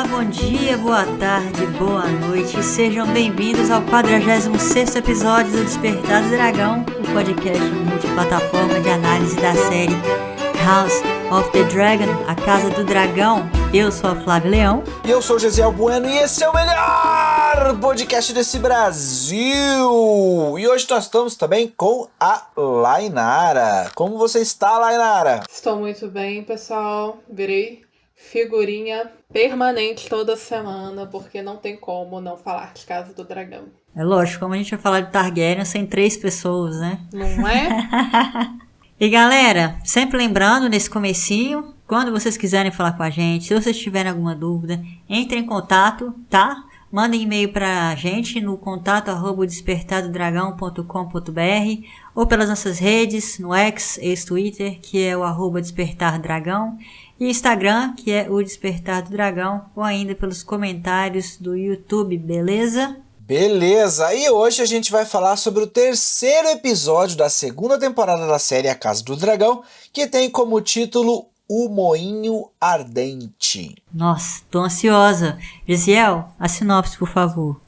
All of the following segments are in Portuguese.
Olá, bom dia, boa tarde, boa noite. Sejam bem-vindos ao 46º episódio do Despertar do Dragão, o podcast multiplataforma de análise da série House of the Dragon, a Casa do Dragão. Eu sou a Flávia Leão. E eu sou o Gesiel Bueno e esse é o melhor podcast desse Brasil. E hoje nós estamos também com a Lainara. Como você está, Lainara? Estou muito bem, pessoal. Virei figurinha permanente toda semana, porque não tem como não falar de Casa do Dragão. É lógico, como a gente vai falar de Targaryen sem 3 pessoas, né? Não é? E galera, sempre lembrando nesse comecinho, quando vocês quiserem falar com a gente, se vocês tiverem alguma dúvida, entre em contato, tá? Mandem e-mail pra gente no contato@despertardodragão.com.br ou pelas nossas redes, no X, ex-Twitter, que é o @despertardragão, e Instagram, que é o Despertar do Dragão, ou ainda pelos comentários do YouTube, beleza? Beleza, e hoje a gente vai falar sobre o terceiro episódio da segunda temporada da série A Casa do Dragão, que tem como título O Moinho Ardente. Nossa, tô ansiosa. Gesiel, a sinopse, por favor.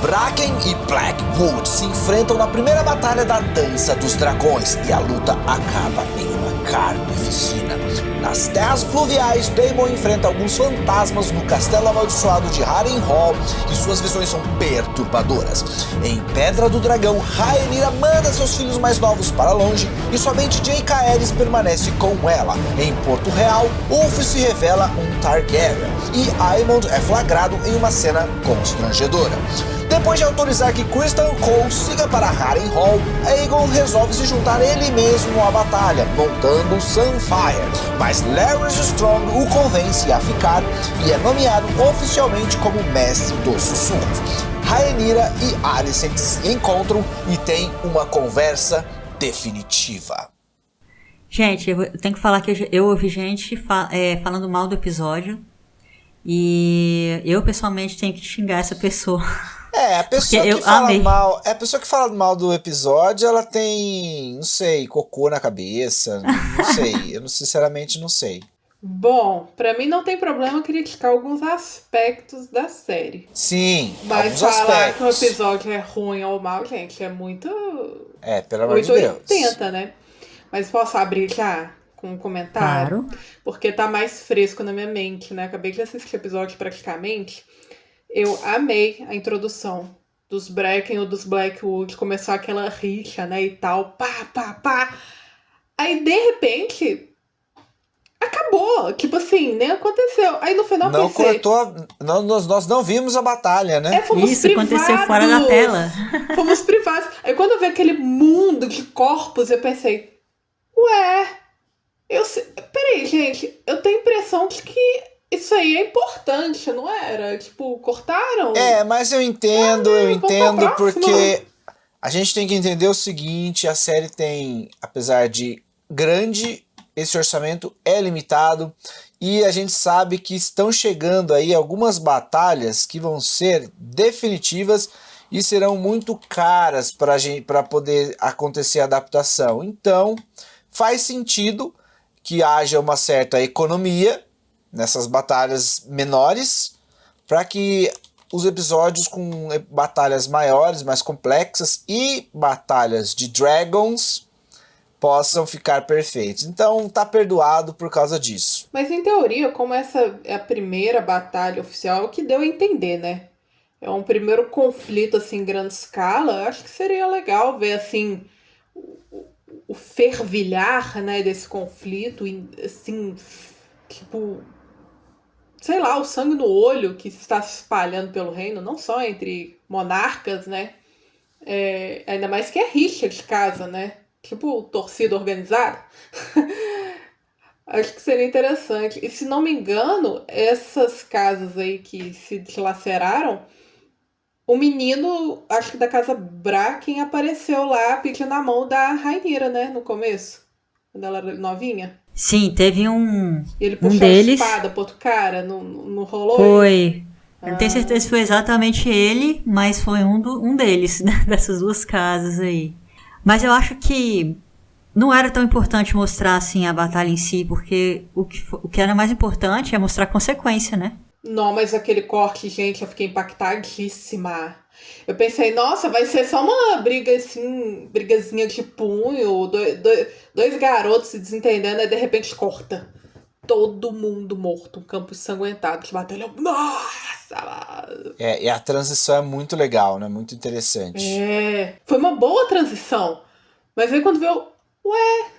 Bracken e Blackwood se enfrentam na primeira batalha da Dança dos Dragões e a luta acaba em uma carnificina. Nas terras fluviais, Daemon enfrenta alguns fantasmas no castelo amaldiçoado de Harrenhal e suas visões são perturbadoras. Em Pedra do Dragão, Rhaenyra manda seus filhos mais novos para longe e somente Jae Caerys permanece com ela. Em Porto Real, Ulf se revela um Targaryen e Aemond é flagrado em uma cena constrangedora. Depois de autorizar que Criston Cole siga para Harrenhal, Aegon resolve se juntar ele mesmo à batalha, montando Sunfire. Mas Larys Strong o convence a ficar e é nomeado oficialmente como Mestre dos Sussurros. Rhaenyra e Alicent se encontram e têm uma conversa definitiva. Gente, eu tenho que falar que eu ouvi gente falando mal do episódio e eu pessoalmente tenho que xingar essa pessoa. A pessoa que fala mal, a pessoa que fala mal do episódio, ela tem, não sei, cocô na cabeça, não sei, eu sinceramente não sei. Bom, pra mim não tem problema criticar alguns aspectos da série. Sim, mas falar que um episódio é ruim ou mal, gente, é muito... pelo amor de Deus. 880, né? Mas posso abrir já com um comentário? Claro. Porque tá mais fresco na minha mente, né? Acabei de assistir o episódio praticamente. Eu amei a introdução dos Bracken ou dos Blackwood, começou aquela rixa, né, e tal, pá. Aí, de repente, acabou, tipo assim, nem aconteceu. Aí, no final, não cortou, nós não vimos a batalha, né? Fomos isso privados, aconteceu fora da tela. Fomos privados. Aí, quando eu vi aquele mundo de corpos, eu pensei, peraí, gente, eu tenho a impressão de que isso aí é importante, não era? Tipo, cortaram? Mas eu entendo porque a gente tem que entender o seguinte, a série tem, apesar de grande, esse orçamento é limitado e a gente sabe que estão chegando aí algumas batalhas que vão ser definitivas e serão muito caras para poder acontecer a adaptação. Então, faz sentido que haja uma certa economia nessas batalhas menores, para que os episódios com batalhas maiores, mais complexas e batalhas de dragons possam ficar perfeitos. Então tá perdoado por causa disso. Mas em teoria, como essa é a primeira batalha oficial, é o que deu a entender, né? É um primeiro conflito assim em grande escala, acho que seria legal ver assim o fervilhar, né, desse conflito, assim, tipo, sei lá, o sangue no olho que está se espalhando pelo reino, não só entre monarcas, né? Ainda mais que é rixa de casa, né? Tipo, torcida organizada. Acho que seria interessante. E se não me engano, essas casas aí que se dilaceraram, o menino, acho que da casa Bracken, apareceu lá pedindo a mão da Rhaenyra, né? No começo, quando ela era novinha. Sim, teve um E ele puxou deles, a espada pro outro cara, não rolou? Foi. Eu não tenho certeza se foi exatamente ele, mas foi um deles, né, dessas duas casas aí. Mas eu acho que não era tão importante mostrar assim a batalha em si, porque o que era mais importante é mostrar a consequência, né? Não, mas aquele corte, gente, eu fiquei impactadíssima. Eu pensei, nossa, vai ser só uma briga assim, brigazinha de punho, dois garotos se desentendendo, aí de repente corta. Todo mundo morto, um campo ensanguentado de batalha. Nossa! E a transição é muito legal, né? Muito interessante. Foi uma boa transição. Mas aí quando veio, ué,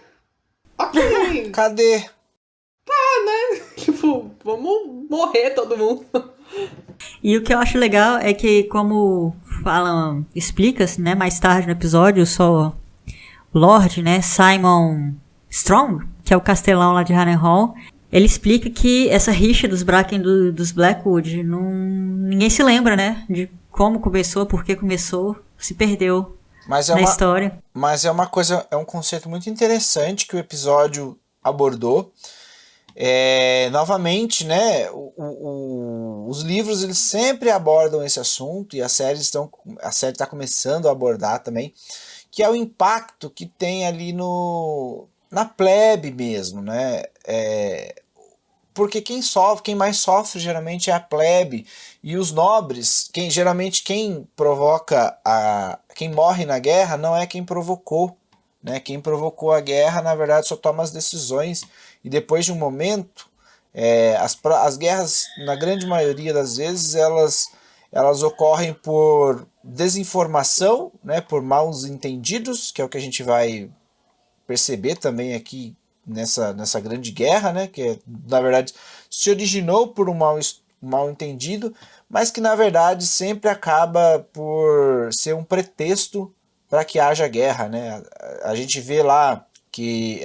ok. Cadê? Tipo, vamos morrer todo mundo. E o que eu acho legal é que, como falam, explica-se, né, mais tarde no episódio, só o Lord, né, Simon Strong, que é o castelão lá de Harrenhal, ele explica que essa rixa dos Bracken dos Blackwood, ninguém se lembra, né, de como começou, por que começou, se perdeu na história. Mas é uma coisa, é um conceito muito interessante que o episódio abordou. Novamente, né, os livros eles sempre abordam esse assunto e a série está começando a abordar também, que é o impacto que tem ali na plebe mesmo, né? Porque quem mais sofre geralmente é a plebe, e os nobres, geralmente quem morre na guerra não é quem provocou, né? Quem provocou a guerra na verdade só toma as decisões, e depois de um momento as guerras, na grande maioria das vezes, elas ocorrem por desinformação, né? Por maus entendidos, que é o que a gente vai perceber também aqui nessa grande guerra, né, que na verdade se originou por um mal entendido, mas que na verdade sempre acaba por ser um pretexto para que haja guerra, né? A gente vê lá que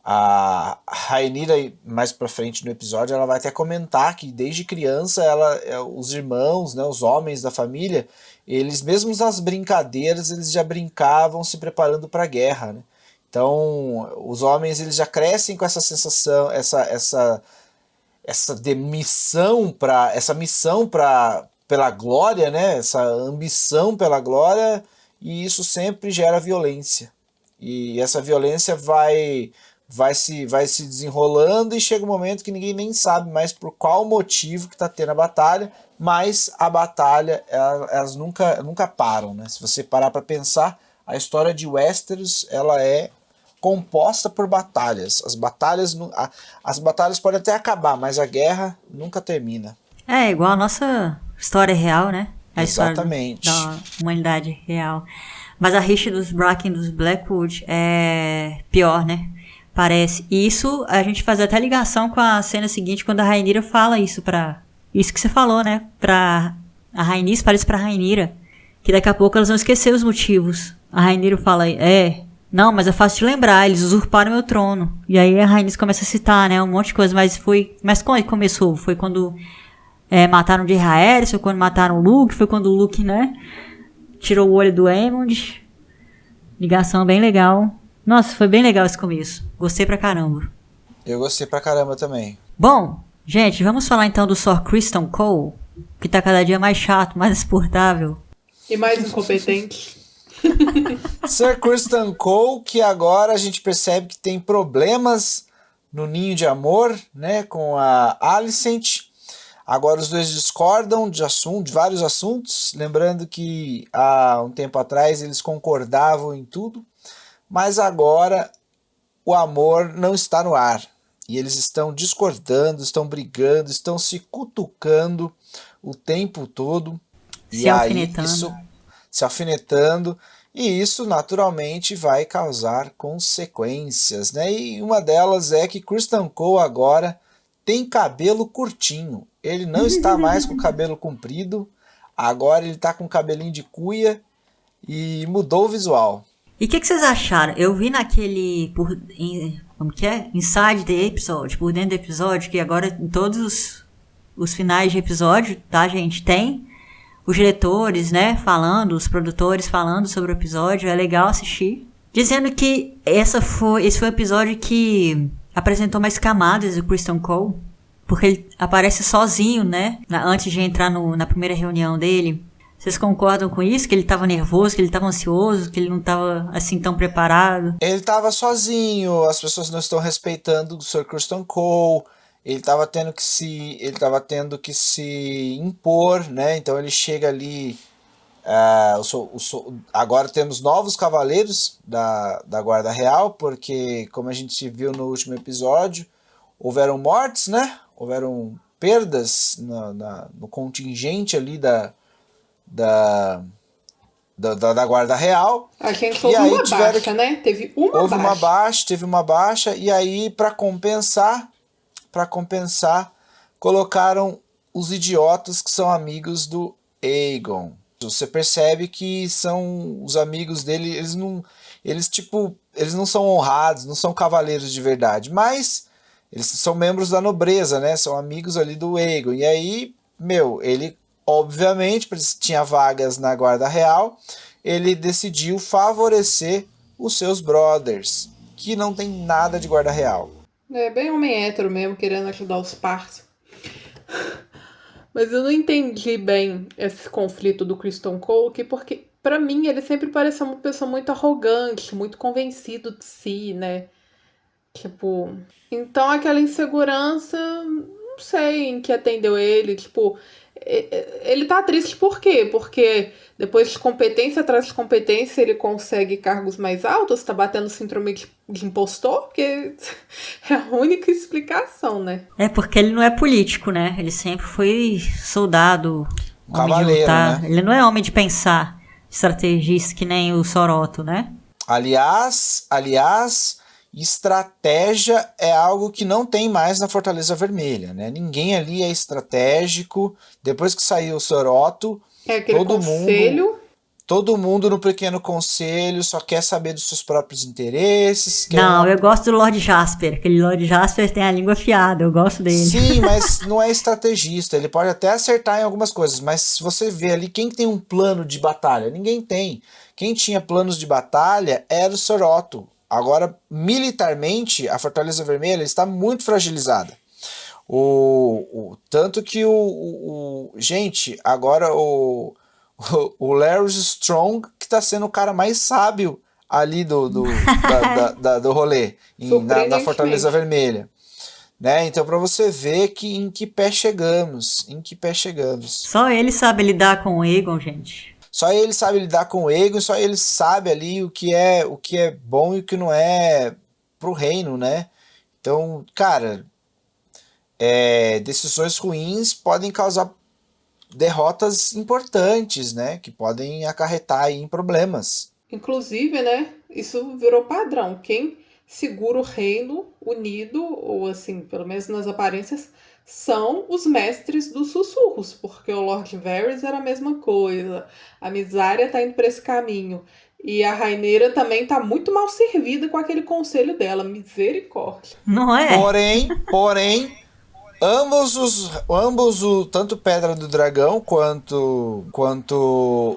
a Rhaenyra, mais para frente no episódio, ela vai até comentar que desde criança os irmãos, né, os homens da família, eles mesmo nas brincadeiras eles já brincavam se preparando para a guerra, né? Então os homens eles já crescem com essa sensação, essa missão pela glória, né? Essa ambição pela glória, e isso sempre gera violência, e essa violência vai se desenrolando, e chega um momento que ninguém nem sabe mais por qual motivo que está tendo a batalha, mas a batalha, elas nunca param, né? Se você parar para pensar, a história de Westeros, ela é composta por batalhas. As batalhas podem até acabar, mas a guerra nunca termina. É igual a nossa história real, né? A Exatamente. História da humanidade real. Mas a rixa dos Bracken dos Blackwood é pior, né? Parece. E isso a gente faz até ligação com a cena seguinte, quando a Rhaenyra fala isso isso que você falou, né? A Rhaenys fala isso pra Rhaenyra, que daqui a pouco elas vão esquecer os motivos. A Rhaenyra fala, não, mas é fácil de lembrar, eles usurparam meu trono. E aí a Rhaenys começa a citar, né? Um monte de coisa, mas como começou? Foi quando mataram o Jaehaerys, Harris, foi quando mataram o Luke, foi quando o Luke, né? Tirou o olho do Aemond. Ligação bem legal. Nossa, foi bem legal esse começo. Gostei pra caramba. Eu gostei pra caramba também. Bom, gente, vamos falar então do Sir Criston Cole, que tá cada dia mais chato, mais insuportável. E mais incompetente. Sir Criston Cole, que agora a gente percebe que tem problemas no ninho de amor, né, com a Alicent. Agora os dois discordam de vários assuntos, lembrando que há um tempo atrás eles concordavam em tudo, mas agora o amor não está no ar, e eles estão discordando, estão brigando, estão se cutucando o tempo todo, se alfinetando, e isso naturalmente vai causar consequências, né? E uma delas é que Criston Cole agora tem cabelo curtinho. Ele não está mais com cabelo comprido, agora ele está com cabelinho de cuia e mudou o visual. E o que vocês acharam? Eu vi naquele, como que é? Inside the Episode, por dentro do episódio, que agora em todos os finais de episódio, tá, gente, tem os diretores, né, falando, os produtores falando sobre o episódio, é legal assistir. Dizendo que esse foi o episódio que apresentou mais camadas do Criston Cole, porque ele aparece sozinho, né, antes de entrar na primeira reunião dele. Vocês concordam com isso? Que ele estava nervoso, que ele estava ansioso, que ele não estava assim tão preparado? Ele estava sozinho, as pessoas não estão respeitando o Sir Criston Cole, ele estava tendo que se impor, né? Então ele chega ali. Agora temos novos cavaleiros da Guarda Real, porque, como a gente viu no último episódio, houveram mortes, né? Houveram perdas no contingente ali da Guarda Real. A gente houve uma baixa, né? Teve uma baixa, e aí, para compensar, colocaram os idiotas que são amigos do Aegon. Você percebe que são os amigos dele, eles não são honrados, não são cavaleiros de verdade, mas eles são membros da nobreza, né? São amigos ali do Aegon. E aí, ele, obviamente, tinha vagas na Guarda Real, ele decidiu favorecer os seus brothers, que não tem nada de Guarda Real. É bem homem hétero mesmo, querendo ajudar os parceiros. Mas eu não entendi bem esse conflito do Criston Cole, porque pra mim ele sempre pareceu uma pessoa muito arrogante, muito convencido de si, né? Tipo, então aquela insegurança, não sei em que atendeu ele, tipo, ele tá triste por quê? Porque depois de competência atrás de competência ele consegue cargos mais altos, tá batendo síndrome de impostor? Porque é a única explicação, né? É porque ele não é político, né? Ele sempre foi soldado, Cavaleiro, militar. né? Ele não é homem de pensar, estrategista que nem o Soroto, né? Aliás, estratégia é algo que não tem mais na Fortaleza Vermelha, né? Ninguém ali é estratégico. Depois que saiu o Soroto, todo mundo no pequeno conselho só quer saber dos seus próprios interesses. Eu gosto do Lord Jasper. Aquele Lord Jasper tem a língua afiada, eu gosto dele. Sim, mas não é estrategista. Ele pode até acertar em algumas coisas, mas se você vê ali quem tem um plano de batalha, ninguém tem. Quem tinha planos de batalha era o Soroto. Agora, militarmente, a Fortaleza Vermelha está muito fragilizada. Tanto que gente, agora o Larys Strong, que está sendo o cara mais sábio ali do rolê, na Fortaleza Vermelha. Né? Então, para você ver em que pé chegamos. Só ele sabe lidar com o Aegon, gente. Só ele sabe lidar com o Aegon, só ele sabe ali o que é bom e o que não é pro reino, né? Então, cara, decisões ruins podem causar derrotas importantes, né? Que podem acarretar aí em problemas. Inclusive, né? Isso virou padrão. Quem segura o reino unido, ou assim, pelo menos nas aparências, são os mestres dos sussurros, porque o Lord Varys era a mesma coisa, a Mysaria tá indo para esse caminho, e a Rhaenyra também tá muito mal servida com aquele conselho dela, misericórdia. Não é? Porém, ambos tanto Pedra do Dragão quanto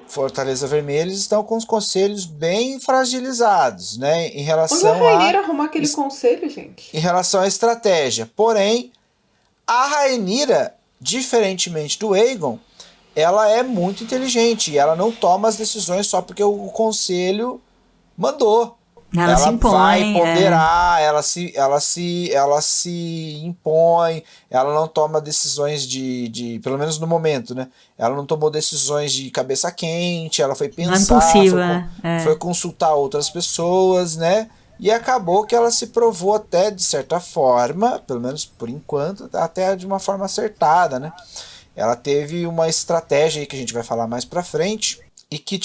Fortaleza Vermelha estão com os conselhos bem fragilizados, né? Em relação Onde a Rhaenyra arrumar aquele conselho, gente? Em relação à estratégia. Porém, a Rhaenyra, diferentemente do Aegon, ela é muito inteligente e ela não toma as decisões só porque o conselho mandou. Ela se impõe, vai ponderar, ela se impõe, ela não toma decisões pelo menos no momento, né? Ela não tomou decisões de cabeça quente, ela foi pensar, foi consultar outras pessoas, né? E acabou que ela se provou até, de certa forma, pelo menos por enquanto, até de uma forma acertada, né? Ela teve uma estratégia aí que a gente vai falar mais pra frente e que,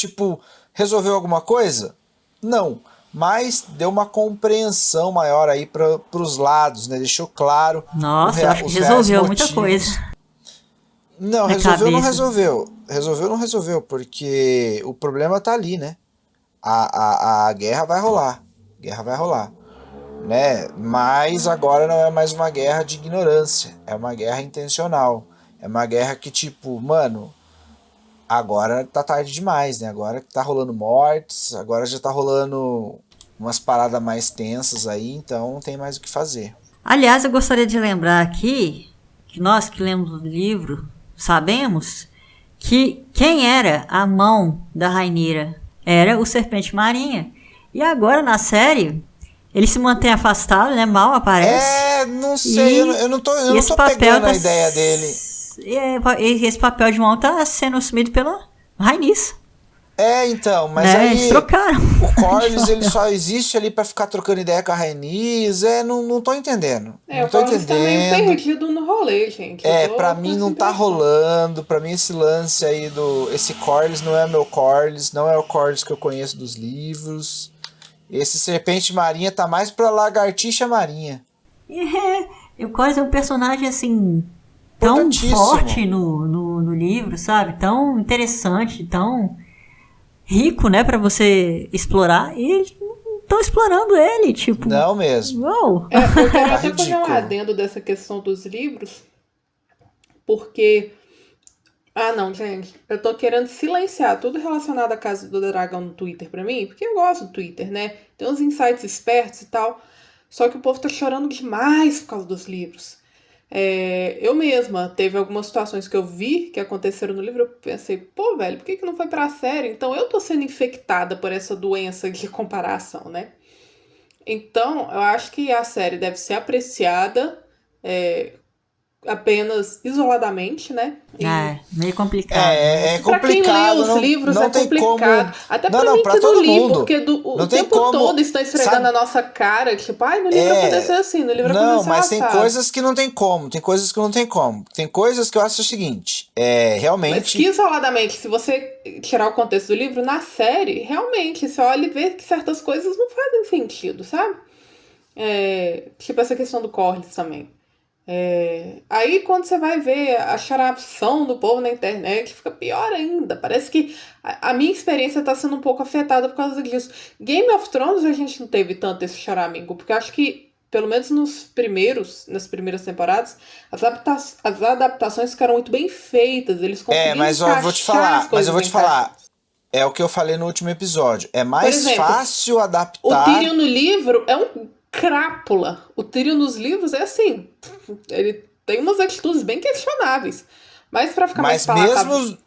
resolveu alguma coisa? Não. Mas deu uma compreensão maior aí para os lados, né? Deixou claro. Nossa, eu acho que resolveu muita coisa. Não, não resolveu, porque o problema tá ali, né? A guerra vai rolar. Né? Mas agora não é mais uma guerra de ignorância, é uma guerra intencional. É uma guerra que, agora tá tarde demais, né? Agora que tá rolando mortes, agora já tá rolando umas paradas mais tensas aí, então não tem mais o que fazer. Aliás, eu gostaria de lembrar aqui que nós que lemos o livro sabemos que quem era a mão da Rhaenyra era o Serpente Marinha. E agora na série ele se mantém afastado, né? Mal aparece. Não sei, eu não tô pegando a ideia dele. Esse papel de mão tá sendo assumido pela Rhaenys. Então, mas aí eles trocaram. O Corlys, ele só existe ali pra ficar trocando ideia com a Rhaenys. Não tô entendendo. O Corlys tá meio perdido no rolê, gente. Pra mim não tá rolando. Pra mim esse lance aí esse Corlys não é meu Corlys. Não é o Corlys que eu conheço dos livros. Esse Serpente Marinha tá mais pra Lagartixa Marinha. O Corlys é um personagem, assim, tão forte no livro, sabe? Tão interessante, tão rico, né, pra você explorar, e eles não estão explorando ele, tipo... Não mesmo. Uou. Eu quero até fazer um adendo dessa questão dos livros, porque... não, gente, eu tô querendo silenciar tudo relacionado à Casa do Dragão no Twitter pra mim, porque eu gosto do Twitter, né? Tem uns insights espertos e tal, só que o povo tá chorando demais por causa dos livros. Eu mesma, teve algumas situações que eu vi que aconteceram no livro, eu pensei, pô, velho, por que não foi pra série? Então eu tô sendo infectada por essa doença de comparação, né? Então, eu acho que a série deve ser apreciada apenas isoladamente, né? Meio complicado. É complicado. Pra quem lê os livros é complicado. Até pra mim que não li, porque o tempo todo estão esfregando na nossa cara, tipo, no livro aconteceu assim, no livro aconteceu assim. Não, mas tem coisas que não tem como, Tem coisas que eu acho o seguinte, realmente... Mas que isoladamente, se você tirar o contexto do livro, na série, realmente, você olha e vê que certas coisas não fazem sentido, sabe? Tipo essa questão do Corlys também. Aí quando você vai ver a charação do povo na internet, fica pior ainda. Parece que a minha experiência tá sendo um pouco afetada por causa disso. Game of Thrones a gente não teve tanto esse charamingo, porque acho que, pelo menos nas primeiras temporadas, as adaptações ficaram muito bem feitas. Eles conseguiram mas eu vou te falar, é o que eu falei no último episódio. É mais fácil adaptar... O Tyrion no livro é um crápula. O Tyrion nos livros é assim, ele tem umas atitudes bem questionáveis, mas pra ficar mais palatável...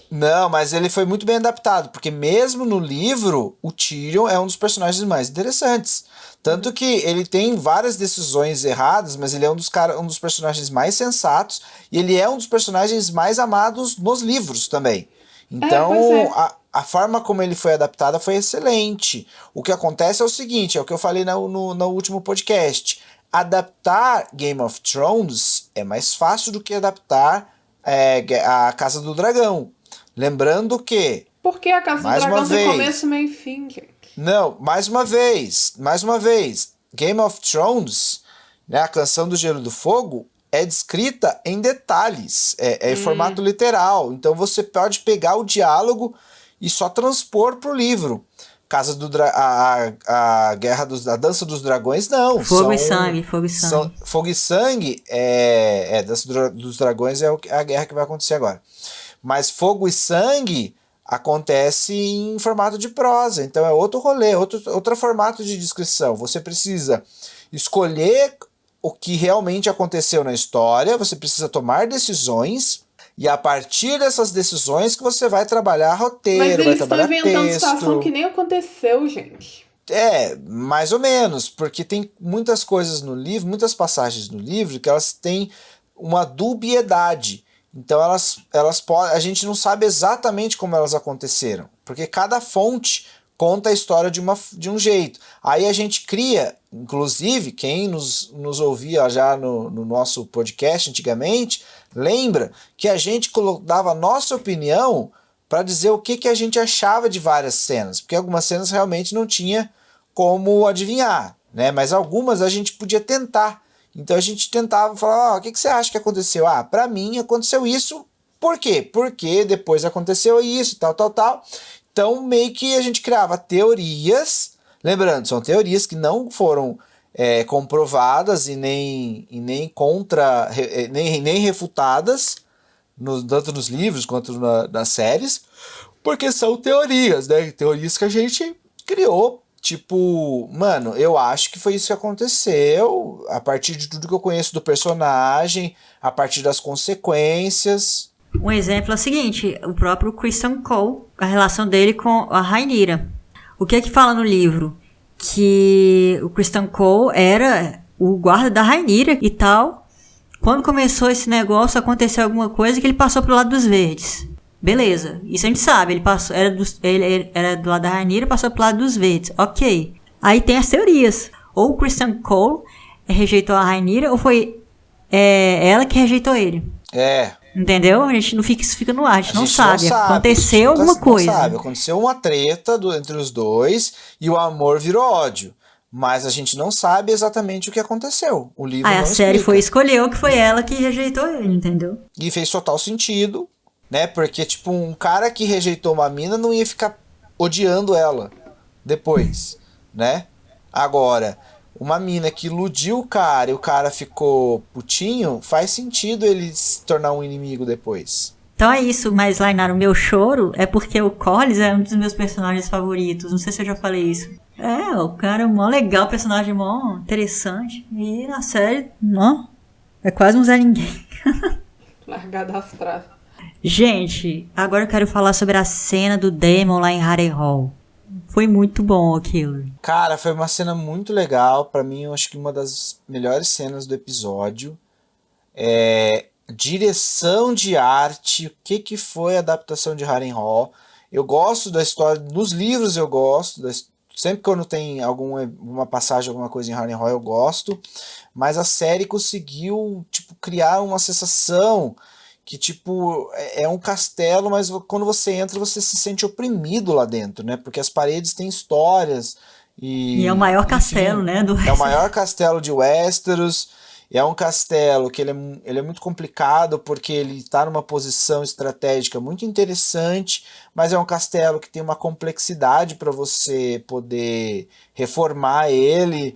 Não, mas ele foi muito bem adaptado, porque mesmo no livro, o Tyrion é um dos personagens mais interessantes. Tanto que ele tem várias decisões erradas, mas ele é um dos personagens mais sensatos, e ele é um dos personagens mais amados nos livros também. Então, a forma como ele foi adaptada foi excelente. O que acontece é o seguinte, é o que eu falei no último podcast. Adaptar Game of Thrones é mais fácil do que adaptar a Casa do Dragão. Lembrando que... Porque a Casa do Dragão tem começo, meio e fim, gente. Não, mais uma vez. Game of Thrones, né, a Canção do Gelo e do Fogo, é descrita em detalhes, em formato literal. Então você pode pegar o diálogo e só transpor pro livro. Casa do a Dança dos Dragões, não. Fogo e Sangue. Fogo e Sangue, Dança dos Dragões é a guerra que vai acontecer agora. Mas Fogo e Sangue acontece em formato de prosa, então é outro rolê, outro formato de descrição. Você precisa escolher o que realmente aconteceu na história, você precisa tomar decisões, e a partir dessas decisões que você vai trabalhar roteiro, vai trabalhar texto. Mas eles estão inventando situação que nem aconteceu, gente. Mais ou menos, porque tem muitas coisas no livro, muitas passagens no livro que elas têm uma dubiedade. Então a gente não sabe exatamente como elas aconteceram, porque cada fonte conta a história de um jeito. Aí a gente cria, inclusive, quem nos ouvia já no nosso podcast antigamente, lembra que a gente dava a nossa opinião para dizer o que a gente achava de várias cenas, porque algumas cenas realmente não tinha como adivinhar, né? Mas algumas a gente podia tentar. Então a gente tentava falar, o que você acha que aconteceu? Para mim aconteceu isso, por quê? Porque depois aconteceu isso, tal. Então meio que a gente criava teorias, lembrando, são teorias que não foram comprovadas e nem refutadas, tanto nos livros quanto nas séries, porque são teorias, né? Teorias que a gente criou. Tipo, mano, eu acho que foi isso que aconteceu, a partir de tudo que eu conheço do personagem, a partir das consequências. Um exemplo é o seguinte, o próprio Criston Cole, a relação dele com a Rhaenyra. O que é que fala no livro? Que o Criston Cole era o guarda da Rhaenyra e tal. Quando começou esse negócio, aconteceu alguma coisa que ele passou pro lado dos verdes. Beleza, isso a gente sabe, ele era do lado da Rhaenyra e passou pro lado dos verdes, ok. Aí tem as teorias, ou o Criston Cole rejeitou a Rhaenyra, ou foi ela que rejeitou ele. Entendeu? A gente não fica, isso fica no ar, a gente não sabe. Aconteceu alguma coisa. Não sabe. Aconteceu uma treta entre os dois e o amor virou ódio. Mas a gente não sabe exatamente o que aconteceu. O livro não a explica. série escolheu que foi ela que rejeitou ele, entendeu? E fez total sentido, né? Porque, tipo, um cara que rejeitou uma mina não ia ficar odiando ela depois, né? Agora, uma mina que iludiu o cara e o cara ficou putinho, faz sentido ele se tornar um inimigo depois. Então é isso, mas Lainara, o meu choro é porque o Corlys é um dos meus personagens favoritos. Não sei se eu já falei isso. O cara é mó legal, personagem mó interessante. E na série, não, é quase um Zé Ninguém. Largada as traças. Gente, agora eu quero falar sobre a cena do Daemon lá em Harrenhal. Foi muito bom aquilo. Cara, foi uma cena muito legal. Pra mim, eu acho que uma das melhores cenas do episódio. Direção de arte. O que foi a adaptação de Harrenhal? Eu gosto da história. Nos livros eu gosto. Sempre quando tem alguma passagem, alguma coisa em Harrenhal, eu gosto. Mas a série conseguiu, tipo, criar uma sensação que, tipo, é um castelo, mas quando você entra, você se sente oprimido lá dentro, né? Porque as paredes têm histórias. E é o maior castelo, né? É o maior castelo de Westeros. É um castelo que ele é muito complicado, porque ele está numa posição estratégica muito interessante, mas é um castelo que tem uma complexidade para você poder reformar ele.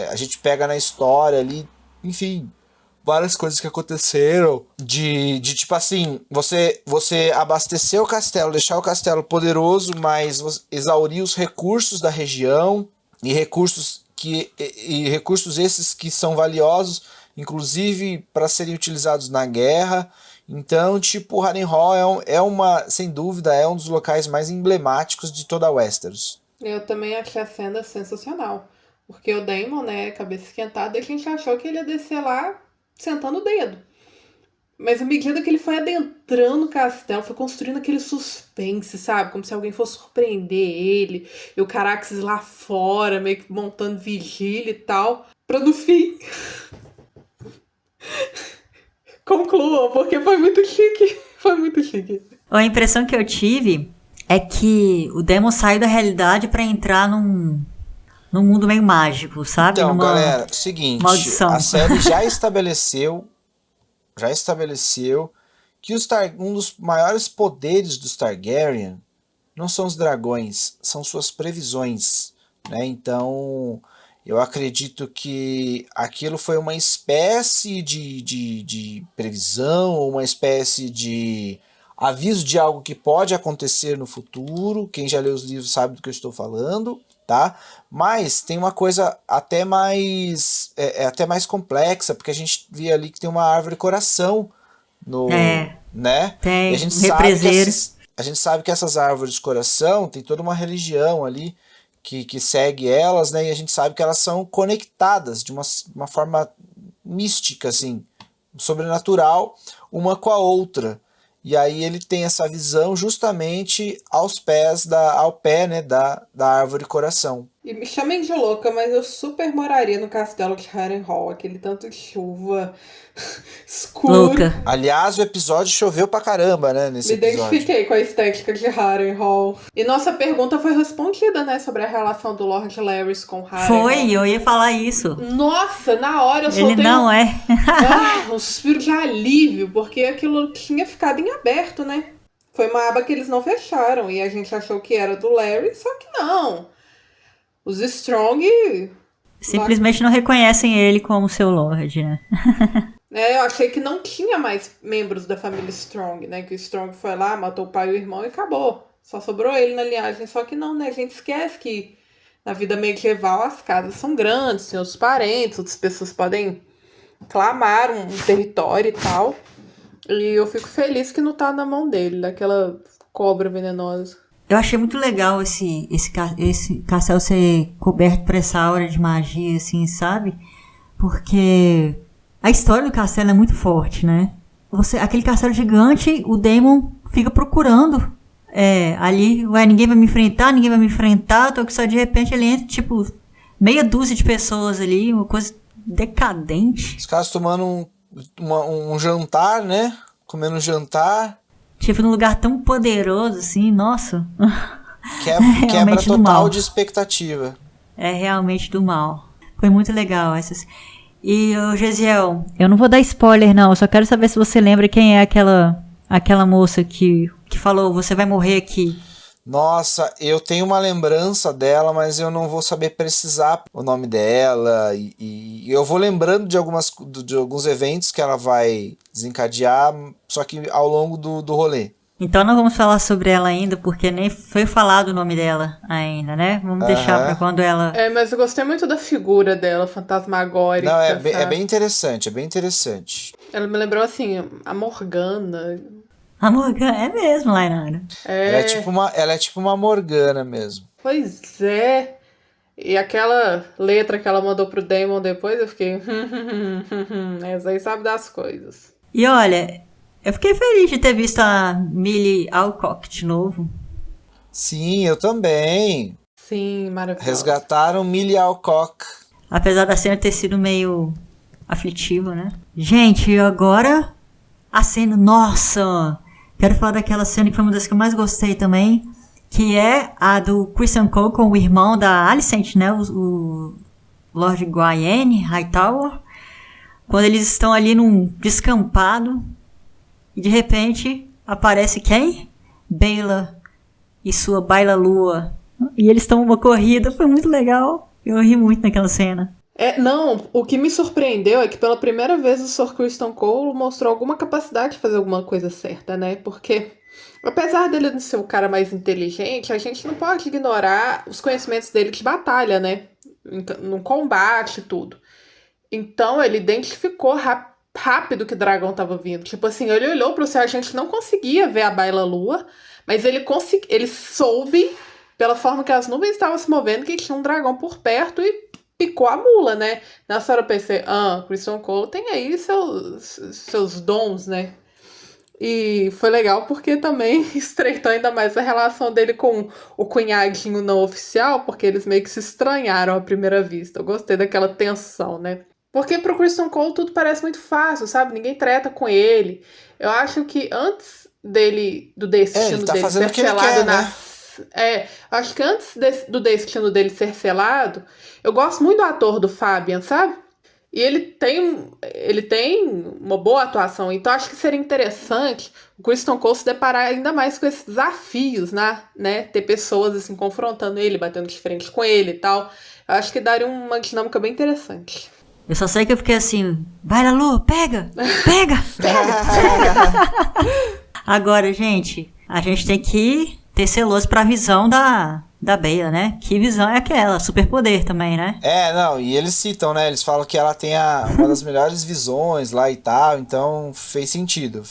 A gente pega na história ali, enfim, várias coisas que aconteceram de tipo assim, você abastecer o castelo, deixar o castelo poderoso, mas exaurir os recursos da região e recursos esses que são valiosos, inclusive para serem utilizados na guerra. Então, tipo, Harrenhal sem dúvida, é um dos locais mais emblemáticos de toda a Westeros. Eu também achei a cena sensacional. Porque o Daemon, né, cabeça esquentada, a gente achou que ele ia descer lá sentando o dedo. Mas à medida que ele foi adentrando o castelo, foi construindo aquele suspense, sabe? Como se alguém fosse surpreender ele. E o Caraxes lá fora, meio que montando vigília e tal. Pra no fim... concluam, porque foi muito chique. Foi muito chique. A impressão que eu tive é que o Daemon saiu da realidade pra entrar num mundo meio mágico, sabe? Então, galera, seguinte, maldição. A série já estabeleceu que um dos maiores poderes dos Targaryen não são os dragões, são suas previsões, né? Então, eu acredito que aquilo foi uma espécie de previsão, uma espécie de aviso de algo que pode acontecer no futuro. Quem já leu os livros sabe do que eu estou falando, tá? Mas tem uma coisa até mais complexa, porque a gente vê ali que tem uma árvore coração né? Tem, e a gente sabe que essas árvores coração tem toda uma religião ali que segue elas, né? E a gente sabe que elas são conectadas de uma forma mística, assim, sobrenatural, uma com a outra. E aí ele tem essa visão justamente ao pé, né, da árvore coração. E me chamem de louca, mas eu super moraria no castelo de Harrenhal, aquele tanto de chuva escuro. Louca. Aliás, o episódio choveu pra caramba, né, nesse episódio. Me identifiquei com a estética de Harrenhal. E nossa pergunta foi respondida, né, sobre a relação do Lord Larys com Harrenhal. Foi, eu ia falar isso. Nossa, na hora eu soltei Ele não é. um suspiro de alívio, porque aquilo tinha ficado em aberto, né? Foi uma aba que eles não fecharam, e a gente achou que era do Larry, só que não. Os Strong... simplesmente não reconhecem ele como seu Lorde, né? Eu achei que não tinha mais membros da família Strong, né? Que o Strong foi lá, matou o pai e o irmão e acabou. Só sobrou ele na linhagem. Só que não, né? A gente esquece que na vida medieval as casas são grandes, tem outros parentes, outras pessoas podem clamar um território e tal. E eu fico feliz que não tá na mão dele, daquela cobra venenosa. Eu achei muito legal esse castelo ser coberto por essa aura de magia, assim, sabe? Porque a história do castelo é muito forte, né? Aquele castelo gigante, o Daemon fica procurando ali, ninguém vai me enfrentar, só que só de repente ele entra, tipo, meia dúzia de pessoas ali, uma coisa decadente. Os caras tomando um jantar, né? Comendo um jantar. Tipo, num lugar tão poderoso assim, nossa. Quebra total de expectativa. É realmente do mal. Foi muito legal essas. E, Gesiel, eu não vou dar spoiler não, eu só quero saber se você lembra quem é aquela moça que falou, você vai morrer aqui. Nossa, eu tenho uma lembrança dela, mas eu não vou saber precisar o nome dela. E eu vou lembrando de alguns eventos que ela vai desencadear, só que ao longo do rolê. Então não vamos falar sobre ela ainda, porque nem foi falado o nome dela ainda, né? Vamos deixar pra quando ela... Mas eu gostei muito da figura dela, fantasmagórica. Não, é bem interessante, Ela me lembrou, assim, a Morgana. A Morgana, é mesmo, Lainara. Ela é tipo uma Morgana mesmo. Pois é. E aquela letra que ela mandou pro Daemon depois, eu fiquei... essa aí sabe das coisas. E olha... Eu fiquei feliz de ter visto a Millie Alcock de novo. Sim, eu também. Sim, maravilhoso. Resgataram Millie Alcock. Apesar da cena ter sido meio aflitiva, né? Gente, agora a cena... Nossa! Quero falar daquela cena que foi uma das que eu mais gostei também. Que é a do Criston Cole com o irmão da Alicent, né? O Lord Gwyenne Hightower. Quando eles estão ali num descampado... E de repente aparece quem? Baela e sua Baila-Lua. E eles estão numa corrida, foi muito legal. Eu ri muito naquela cena. Não, o que me surpreendeu é que pela primeira vez o Sr. Criston Cole mostrou alguma capacidade de fazer alguma coisa certa, né? Porque, apesar dele não ser o cara mais inteligente, a gente não pode ignorar os conhecimentos dele de batalha, né? No combate e tudo. Então ele identificou rápido que o dragão tava vindo. Tipo assim, ele olhou pro céu, a gente não conseguia ver a Baila-Lua, mas ele soube, pela forma que as nuvens estavam se movendo, que tinha um dragão por perto e picou a mula, né? Nessa hora eu pensei, Criston Cole tem aí seus dons, né? E foi legal porque também estreitou ainda mais a relação dele com o cunhadinho não oficial, porque eles meio que se estranharam à primeira vista. Eu gostei daquela tensão, né? Porque pro Criston Cole tudo parece muito fácil, sabe? Ninguém treta com ele. Eu acho que antes do destino dele ser selado acho que antes do destino dele ser selado, eu gosto muito do ator do Fabian, sabe? E ele tem uma boa atuação, então acho que seria interessante o Criston Cole se deparar ainda mais com esses desafios, né? Ter pessoas assim confrontando ele, batendo de frente com ele e tal. Eu acho que daria uma dinâmica bem interessante. Eu só sei que eu fiquei assim, Baila-Lua, pega! Agora, gente, a gente tem que ter celoso pra visão da Baela, né? Que visão é aquela? Superpoder também, né? E eles citam, né? Eles falam que ela tem uma das melhores visões lá e tal, então fez sentido.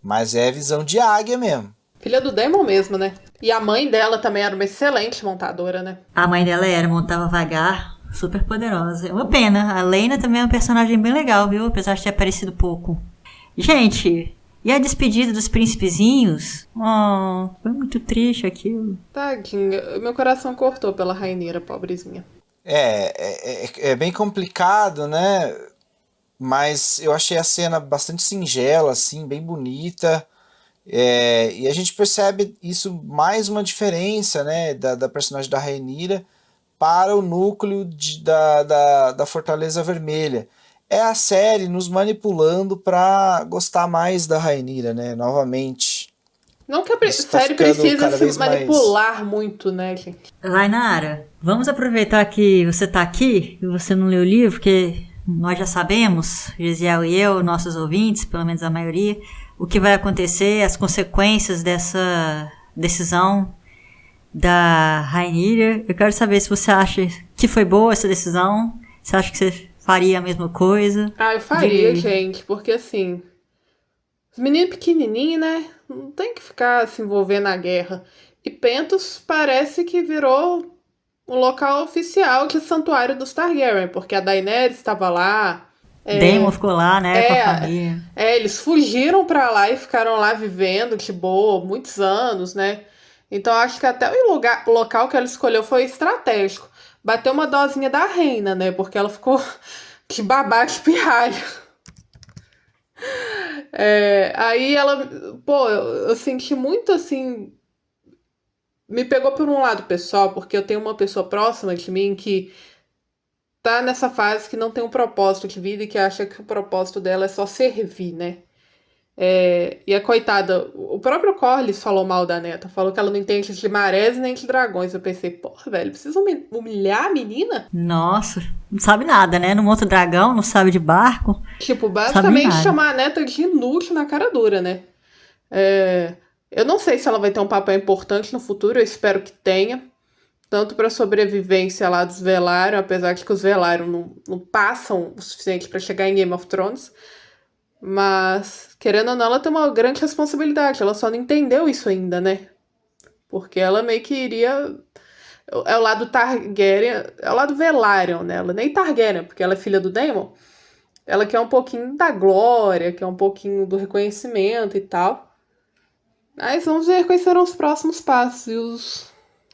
Mas é visão de águia mesmo. Filha do Daemon mesmo, né? E a mãe dela também era uma excelente montadora, né? A mãe dela montava vagar. Super poderosa. É uma pena. A Lena também é um personagem bem legal, viu? Apesar de ter aparecido pouco. Gente, e a despedida dos príncipezinhos? Foi muito triste aquilo. Tadinha. Meu coração cortou pela Rhaenyra, pobrezinha. É bem complicado, né? Mas eu achei a cena bastante singela, assim, bem bonita. E a gente percebe isso, mais uma diferença, né? Da personagem da Rhaenyra para o núcleo da Fortaleza Vermelha. É a série nos manipulando para gostar mais da Rhaenyra, né? Novamente. Não que a série precisa se manipular muito, né, gente? Lainara, vamos aproveitar que você tá aqui e você não leu o livro, porque nós já sabemos, Gesiel e eu, nossos ouvintes, pelo menos a maioria, o que vai acontecer, as consequências dessa decisão da Rhaenyra. Eu quero saber se você acha que foi boa essa decisão. Você acha que você faria a mesma coisa? Eu faria, gente, porque assim, os meninos pequenininhos, né, não tem que ficar se envolvendo na guerra. E Pentos parece que virou um local oficial de Santuário dos Targaryen, porque a Daenerys estava lá. Daemon ficou lá, né, com a É, família. eles fugiram pra lá e ficaram lá vivendo de boa muitos anos, né? Então acho que até o local que ela escolheu foi estratégico. Bateu uma dosinha da reina, né? Porque ela ficou de babaca de pirralho. Aí ela, pô, eu senti muito assim. Me pegou por um lado pessoal, porque eu tenho uma pessoa próxima de mim que tá nessa fase que não tem um propósito de vida e que acha que o propósito dela é só servir, né? E a coitada, o próprio Corlys falou mal da neta, falou que ela não entende de marés nem de dragões. Eu pensei, porra, velho, precisa humilhar a menina? Nossa, não sabe nada, né? Não monta dragão, não sabe de barco, Tipo, não sabe basicamente nada. chamar a neta de inútil na cara dura, né? Eu não sei se ela vai ter um papel importante no futuro, eu espero que tenha. Tanto para a sobrevivência lá dos Velaryon, apesar de que os Velaryon não passam o suficiente para chegar em Game of Thrones. Mas, querendo ou não, ela tem uma grande responsabilidade. Ela só não entendeu isso ainda, né? Porque ela meio que iria. É o lado Targaryen. É o lado Velaryon, né? Ela nem Targaryen, porque ela é filha do Daemon. Ela quer um pouquinho da glória, quer um pouquinho do reconhecimento e tal. Mas vamos ver quais serão os próximos passos.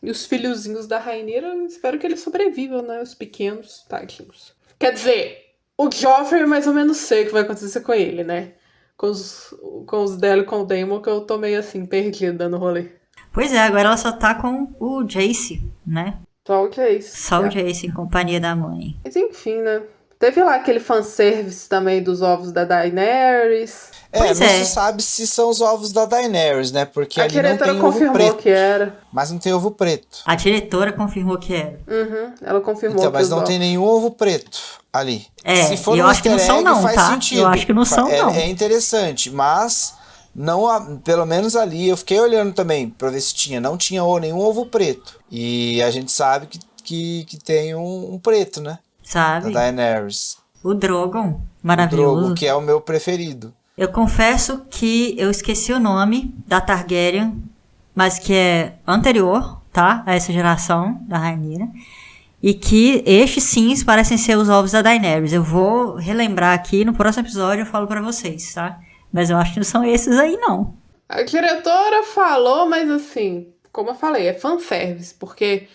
E os filhozinhos da Rhaenyra, eu espero que eles sobrevivam, né? Os pequenos, tadinhos. Quer dizer, o Joffrey eu mais ou menos sei o que vai acontecer com ele, né? Com os dela e com o Daemon, que eu tô meio assim, perdida no rolê. Pois é, agora ela só tá com o Jace, né? Só o que é isso. Só o Jace em companhia da mãe. Mas enfim, né? Teve lá aquele fanservice também dos ovos da Daenerys. Pois não é. se sabe se são os ovos da Daenerys, né? Porque A ali não diretora tem ovo confirmou preto. que era. Mas não tem ovo preto. A diretora confirmou que era. Ela confirmou Então, que mas os não ovos. tem nenhum ovo preto ali. É, Se for e eu um acho que não easter são egg, não, faz tá? sentido. Eu acho que não são não. É interessante, mas não, pelo menos ali eu fiquei olhando também pra ver se tinha. Não tinha nenhum ovo preto. E a gente sabe que tem um preto, né? Da Sabe? Daenerys. O Drogon, O maravilhoso. Drogo, que é o meu preferido. Eu confesso que eu esqueci o nome da Targaryen, mas que é anterior, tá? A essa geração da Rhaenyra. E que estes sim parecem ser os ovos da Daenerys. Eu vou relembrar aqui, no próximo episódio eu falo pra vocês, tá? Mas eu acho que não são esses aí, não. A diretora falou, mas assim, como eu falei, é fanservice, porque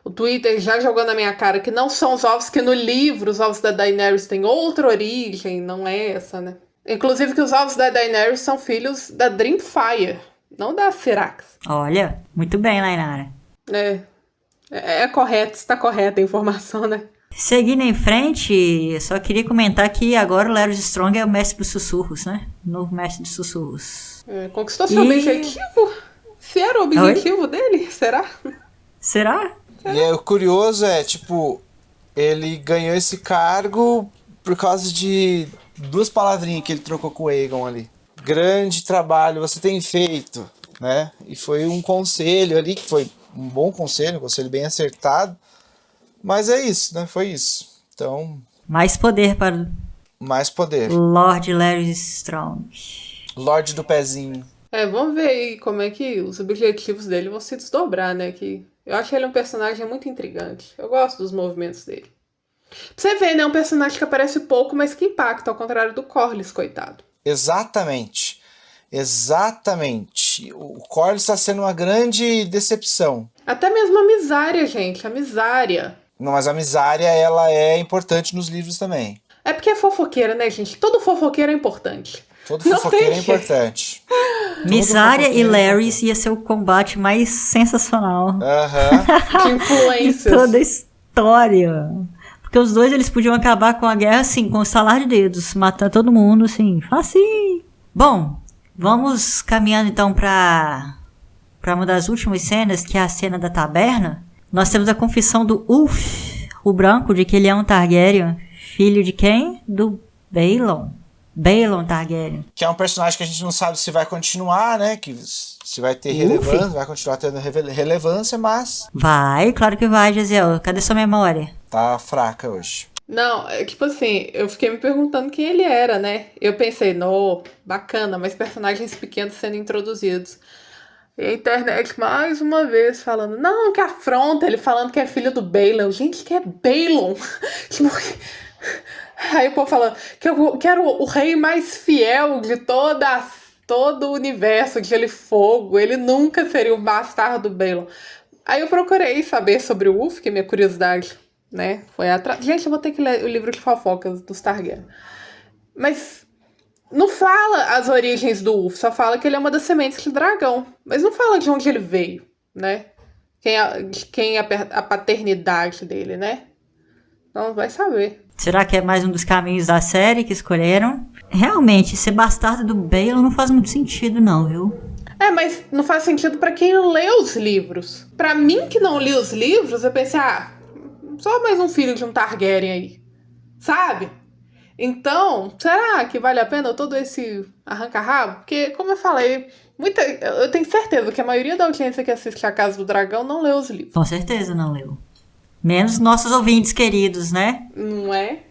o Twitter já jogou na minha cara que não são os ovos que no livro os ovos da Daenerys têm outra origem, não é essa, né? Inclusive que os ovos da Daenerys são filhos da Dreamfire, não da Syrax. Olha, muito bem, Lainara. É correto, está correta a informação, né? Seguindo em frente, eu só queria comentar que agora o Larys Strong é o mestre dos sussurros, né? O novo mestre dos sussurros. Conquistou seu objetivo? Se era o objetivo dele, será? Será? E o curioso é, tipo, ele ganhou esse cargo por causa de 2 palavrinhas que ele trocou com o Aegon ali. Grande trabalho você tem feito, né? E foi um conselho ali, que foi um bom conselho, um conselho bem acertado. Mas é isso, né? Foi isso. Então, Mais poder para mais poder. Lord Larys Strong. Lorde do pezinho. Vamos ver aí como é que os objetivos dele vão se desdobrar, né? Que eu acho ele um personagem muito intrigante. Eu gosto dos movimentos dele. Pra você ver, né? Um personagem que aparece pouco, mas que impacta, ao contrário do Corlys, coitado. Exatamente. O Corlys está sendo uma grande decepção. Até mesmo a Misária, gente. A Misária. Não, mas a Misária, ela é importante nos livros também. É porque é fofoqueira, né, gente? Todo fofoqueiro é importante. Todo Não fofoqueiro é tem jeito. importante. Misária e Larys ia ser o combate mais sensacional Aham. De em influências. toda a história. Porque os dois eles podiam acabar com a guerra assim, com o estalar de dedos, matando todo mundo assim, facinho. Bom, vamos caminhando então pra uma das últimas cenas, que é a cena da taberna. Nós temos a confissão do Ulf, o branco, de que ele é um Targaryen. Filho de quem? Do Baelon. Baelon Targaryen. Que é um personagem que a gente não sabe se vai continuar, né? Que se vai ter relevância, vai continuar tendo relevância, mas Vai, claro que vai, Gisele. Cadê sua memória? tá fraca hoje. Não, tipo assim, eu fiquei me perguntando quem ele era, né? Eu pensei, bacana, mas personagens pequenos sendo introduzidos. E a internet, mais uma vez, falando, não, que afronta, ele falando que é filho do Balon. Gente, que é Balon? Tipo, aí o povo falando que eu quero o rei mais fiel de todo o universo de Gelo e Fogo. Ele nunca seria o bastardo do Balon. Aí eu procurei saber sobre o Ulf, que minha curiosidade, né, foi atrás. Gente, eu vou ter que ler o livro de fofocas dos Targaryen. Mas não fala as origens do Ulf, só fala que ele é uma das sementes do dragão. Mas não fala de onde ele veio, né? Quem é a paternidade dele, né? Então vai saber. Será que é mais um dos caminhos da série que escolheram? Realmente, ser bastardo do Balon não faz muito sentido, não, viu? Mas não faz sentido pra quem lê os livros. Pra mim, que não li os livros, eu pensei, só mais um filho de um Targaryen aí. Sabe? Então, será que vale a pena todo esse arranca-rabo? Porque, como eu falei, eu tenho certeza que a maioria da audiência que assiste A Casa do Dragão não lê os livros. Com certeza não leu. Menos nossos ouvintes queridos, né? Não é?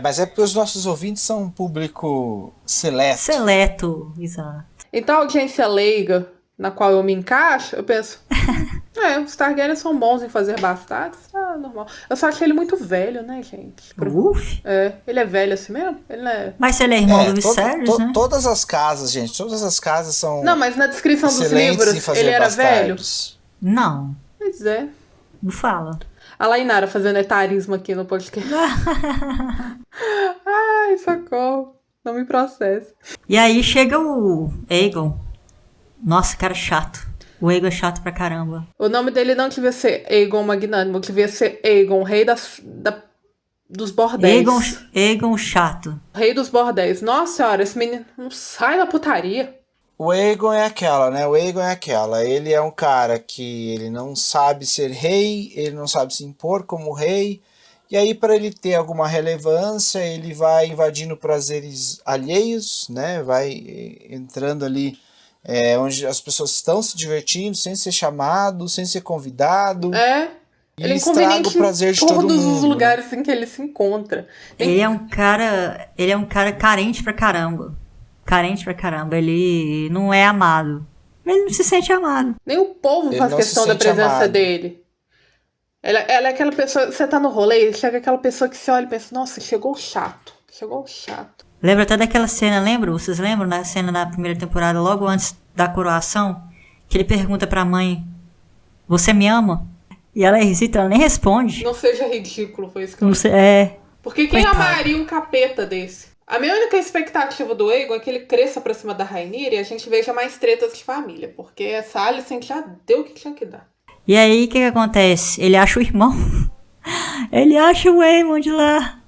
Mas é porque os nossos ouvintes são um público seleto. Seleto, exato. Então a audiência leiga, na qual eu me encaixo, eu penso... os Targaryen são bons em fazer bastardos. Normal. Eu só achei ele muito velho, né, gente? Uf. Ele é velho assim mesmo? Ele não é... Mas se ele é irmão do Viserys, né? Todas as casas, gente, todas as casas são... Não, mas na descrição dos excelentes em livros, fazer ele era bastardos. velho? Não. Pois é. Não fala. A Lainara fazendo etarismo aqui no podcast. Ai, socorro. Não me processe. E aí chega o Aegon. Nossa, cara chato. O Aegon é chato pra caramba. O nome dele não devia ser Aegon Magnânimo, devia ser Aegon, rei dos bordéis. Aegon chato. Rei dos bordéis. Nossa senhora, esse menino não sai da putaria. O Aegon é aquela, né? O Aegon é aquela. Ele é um cara que ele não sabe ser rei, ele não sabe se impor como rei. E aí, para ele ter alguma relevância, ele vai invadindo prazeres alheios, né? Vai entrando ali onde as pessoas estão se divertindo, sem ser chamado, sem ser convidado. Ele é estraga o prazer de todo mundo. Todos os lugares em que ele se encontra. Ele é um cara carente pra caramba. Carente pra caramba. Ele não é amado. Ele não se sente amado. Nem o povo faz questão da presença dele. Ela é aquela pessoa, você tá no rolê, chega aquela pessoa que você olha e pensa, nossa, chegou o chato. Lembra até daquela cena, Vocês lembram da cena da primeira temporada, logo antes da coroação? Que ele pergunta pra mãe, você me ama? E ela hesita, ela nem responde. Não seja ridículo, foi isso que eu Porque quem amaria um capeta desse? A minha única expectativa do Aegon é que ele cresça pra cima da Rhaenyra e a gente veja mais tretas de família. Porque essa Alicent já deu o que tinha que dar. E aí, o que acontece? Ele acha o irmão. Ele acha o Aemond lá.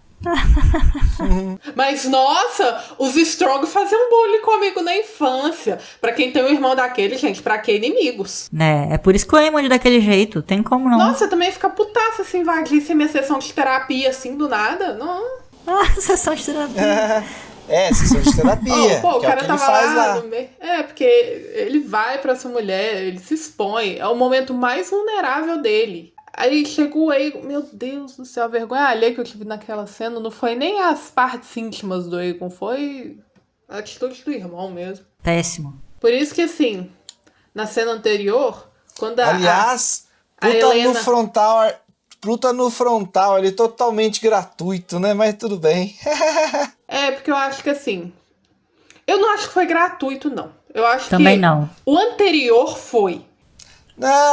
Mas, nossa, os Strong faziam bullying comigo na infância. Pra quem tem um irmão daquele, gente, pra que inimigos? Né, é por isso que o Aemond é daquele jeito. Tem como não. Nossa, eu também fica putaça se invadisse a minha sessão de terapia assim, do nada. Não. Sessão de terapia. Sessão de terapia. O cara tava lá no meio. Porque ele vai pra essa mulher, ele se expõe. É o momento mais vulnerável dele. Aí chegou aí, meu Deus do céu, a vergonha alheia que eu tive naquela cena não foi nem as partes íntimas do Aegon, foi a atitude do irmão mesmo. Péssimo. Por isso que, assim, na cena anterior, quando Aliás, Pluta no frontal, ele totalmente gratuito, né? Mas tudo bem. Porque eu acho que, assim, eu não acho que foi gratuito, não. Eu acho Também que não. O anterior foi.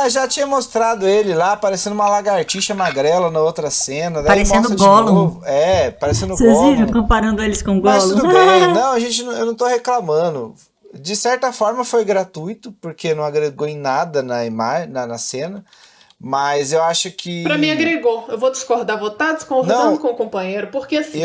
Já tinha mostrado ele lá, parecendo uma lagartixa magrela na outra cena. Daí parecendo Gollum. Parecendo Vocês Gollum. viram comparando eles com Gollum? Mas tudo bem. Não, eu não tô reclamando. De certa forma foi gratuito, porque não agregou em nada na cena. Mas eu acho que... Pra mim agregou. Eu vou discordar, vou estar discordando com o companheiro, porque assim...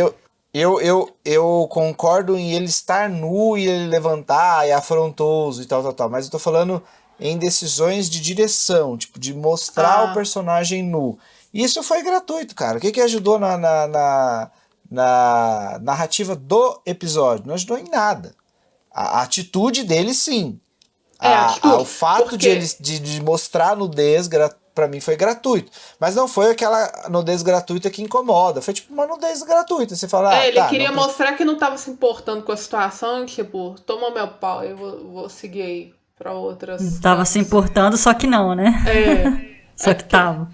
Eu concordo em ele estar nu e ele levantar e afrontoso e tal. Mas eu tô falando em decisões de direção, tipo, de mostrar o personagem nu. Isso foi gratuito, cara. O que ajudou na narrativa do episódio? Não ajudou em nada. A atitude dele, sim. O fato de mostrar nudez, pra mim, foi gratuito. Mas não foi aquela nudez gratuita que incomoda. Foi tipo uma nudez gratuita. Você fala... ele queria mostrar que não tava se importando com a situação. Tipo, toma meu pau, eu vou seguir aí. pra outras Tava se damas. importando, só que não, né? Só que porque tava.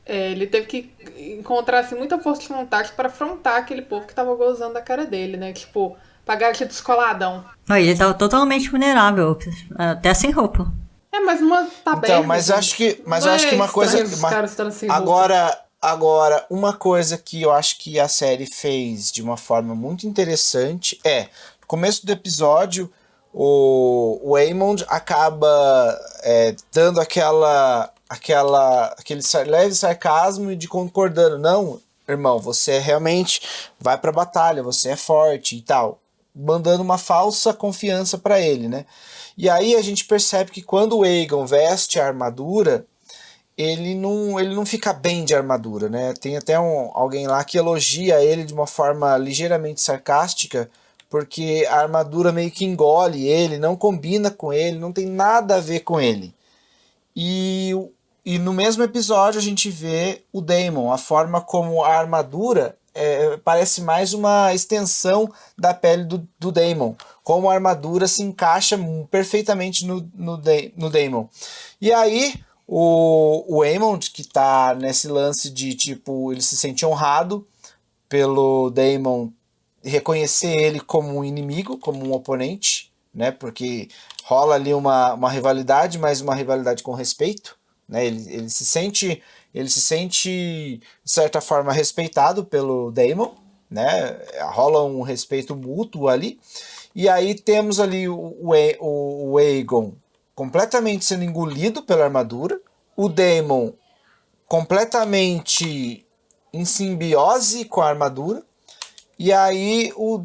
ele teve que encontrar assim, muita força de vontade pra afrontar aquele povo que tava gozando da cara dele, né? Tipo, pagar de descoladão. Aí ele tava totalmente vulnerável, até sem roupa. Mas numa Então, taberna, gente. mas Não eu acho que é uma coisa. estranho os caras estarem sem roupa. Agora, uma coisa que eu acho que a série fez de uma forma muito interessante no começo do episódio, o Aemond acaba dando aquele leve sarcasmo e de concordando. Não, irmão, você realmente vai pra batalha, você é forte e tal. Mandando uma falsa confiança pra ele, né? E aí a gente percebe que quando o Aegon veste a armadura, ele não fica bem de armadura, né? Tem até alguém lá que elogia ele de uma forma ligeiramente sarcástica, porque a armadura meio que engole ele, não combina com ele, não tem nada a ver com ele. E, e no mesmo episódio a gente vê o Daemon, a forma como a armadura parece mais uma extensão da pele do Daemon, como a armadura se encaixa perfeitamente no Daemon. E aí o Aemond, que tá nesse lance de tipo, ele se sente honrado pelo Daemon reconhecer ele como um inimigo, como um oponente, né? Porque rola ali uma rivalidade, mas uma rivalidade com respeito, né? Ele se sente, de certa forma, respeitado pelo Daemon, né? Rola um respeito mútuo ali. E aí temos ali o Aegon completamente sendo engolido pela armadura, o Daemon completamente em simbiose com a armadura, e aí o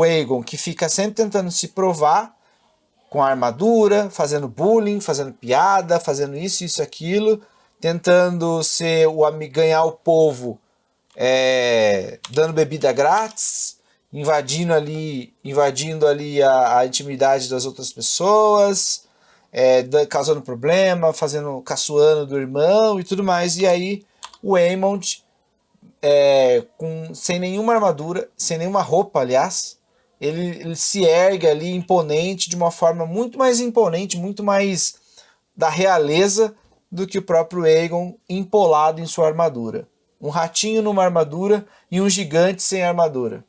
Aegon, que fica sempre tentando se provar com a armadura, fazendo bullying, fazendo piada, fazendo isso, aquilo, tentando ser ganhar o povo, dando bebida grátis, invadindo ali a intimidade das outras pessoas, causando problema, caçoando do irmão e tudo mais. E aí o Aemond, sem nenhuma armadura, sem nenhuma roupa, aliás, ele se ergue ali imponente, de uma forma muito mais imponente, muito mais da realeza do que o próprio Aegon empolado em sua armadura. Um ratinho numa armadura e um gigante sem armadura.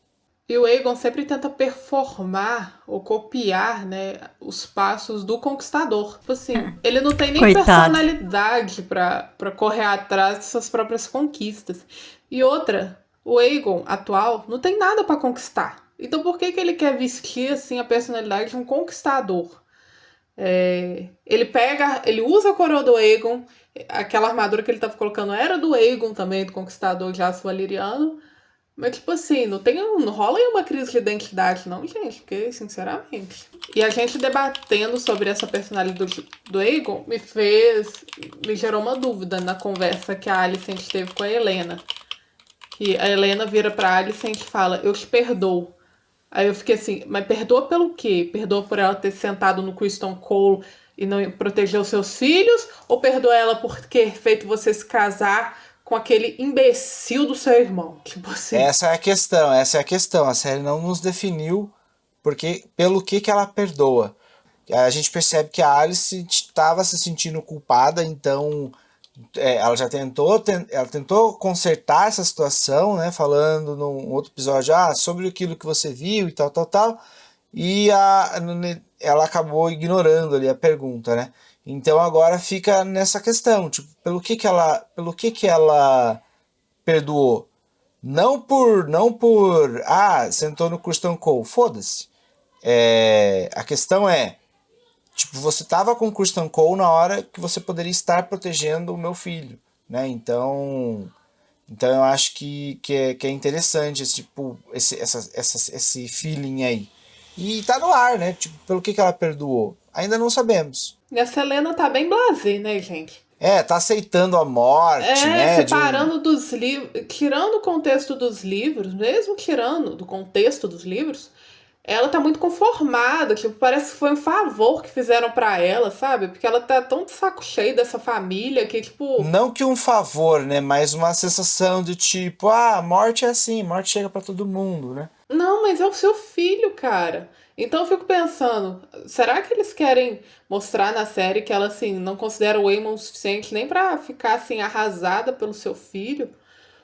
E o Aegon sempre tenta performar ou copiar, né, os passos do conquistador. Tipo assim, ele não tem nem Coitado. personalidade pra correr atrás de suas próprias conquistas. E outra, o Aegon atual não tem nada pra conquistar. Então por que ele quer vestir assim a personalidade de um conquistador? Ele usa a coroa do Aegon, aquela armadura que ele tava colocando era do Aegon também, do conquistador de aço valeriano. Mas, tipo assim, não rola aí uma crise de identidade, não, gente, porque, sinceramente. E a gente debatendo sobre essa personalidade do Aegon me gerou uma dúvida na conversa que a Alicent teve com a Helena. Que a Helena vira pra Alicent e fala, eu te perdoo. Aí eu fiquei assim, mas perdoa pelo quê? Perdoa por ela ter sentado no Criston Cole e não proteger os seus filhos? Ou perdoa ela por ter feito você se casar com aquele imbecil do seu irmão? Tipo assim. Essa é a questão. A série não nos definiu pelo que ela perdoa. A gente percebe que a Alice estava se sentindo culpada, então ela já tentou consertar essa situação, né, falando num outro episódio sobre aquilo que você viu e tal, e ela acabou ignorando ali a pergunta, né? Então agora fica nessa questão, tipo, pelo que ela perdoou? Não por sentou no Criston Cole, foda-se. A questão é, tipo, você estava com o Criston Cole na hora que você poderia estar protegendo o meu filho, né? Então eu acho que é interessante esse feeling aí. E tá no ar, né? Tipo, pelo que ela perdoou? Ainda não sabemos. E a Selena tá bem blasé, né, gente? Tá aceitando a morte, né? Separando dos livros, tirando o contexto dos livros, mesmo tirando do contexto dos livros, ela tá muito conformada, tipo, parece que foi um favor que fizeram pra ela, sabe? Porque ela tá tão de saco cheio dessa família que, tipo, Não que um favor, né? Mas uma sensação de tipo, ah, morte é assim, morte chega pra todo mundo, né? não, mas é o seu filho, cara. Então eu fico pensando, será que eles querem mostrar na série que ela, assim, não considera o Aemon o suficiente nem pra ficar, assim, arrasada pelo seu filho?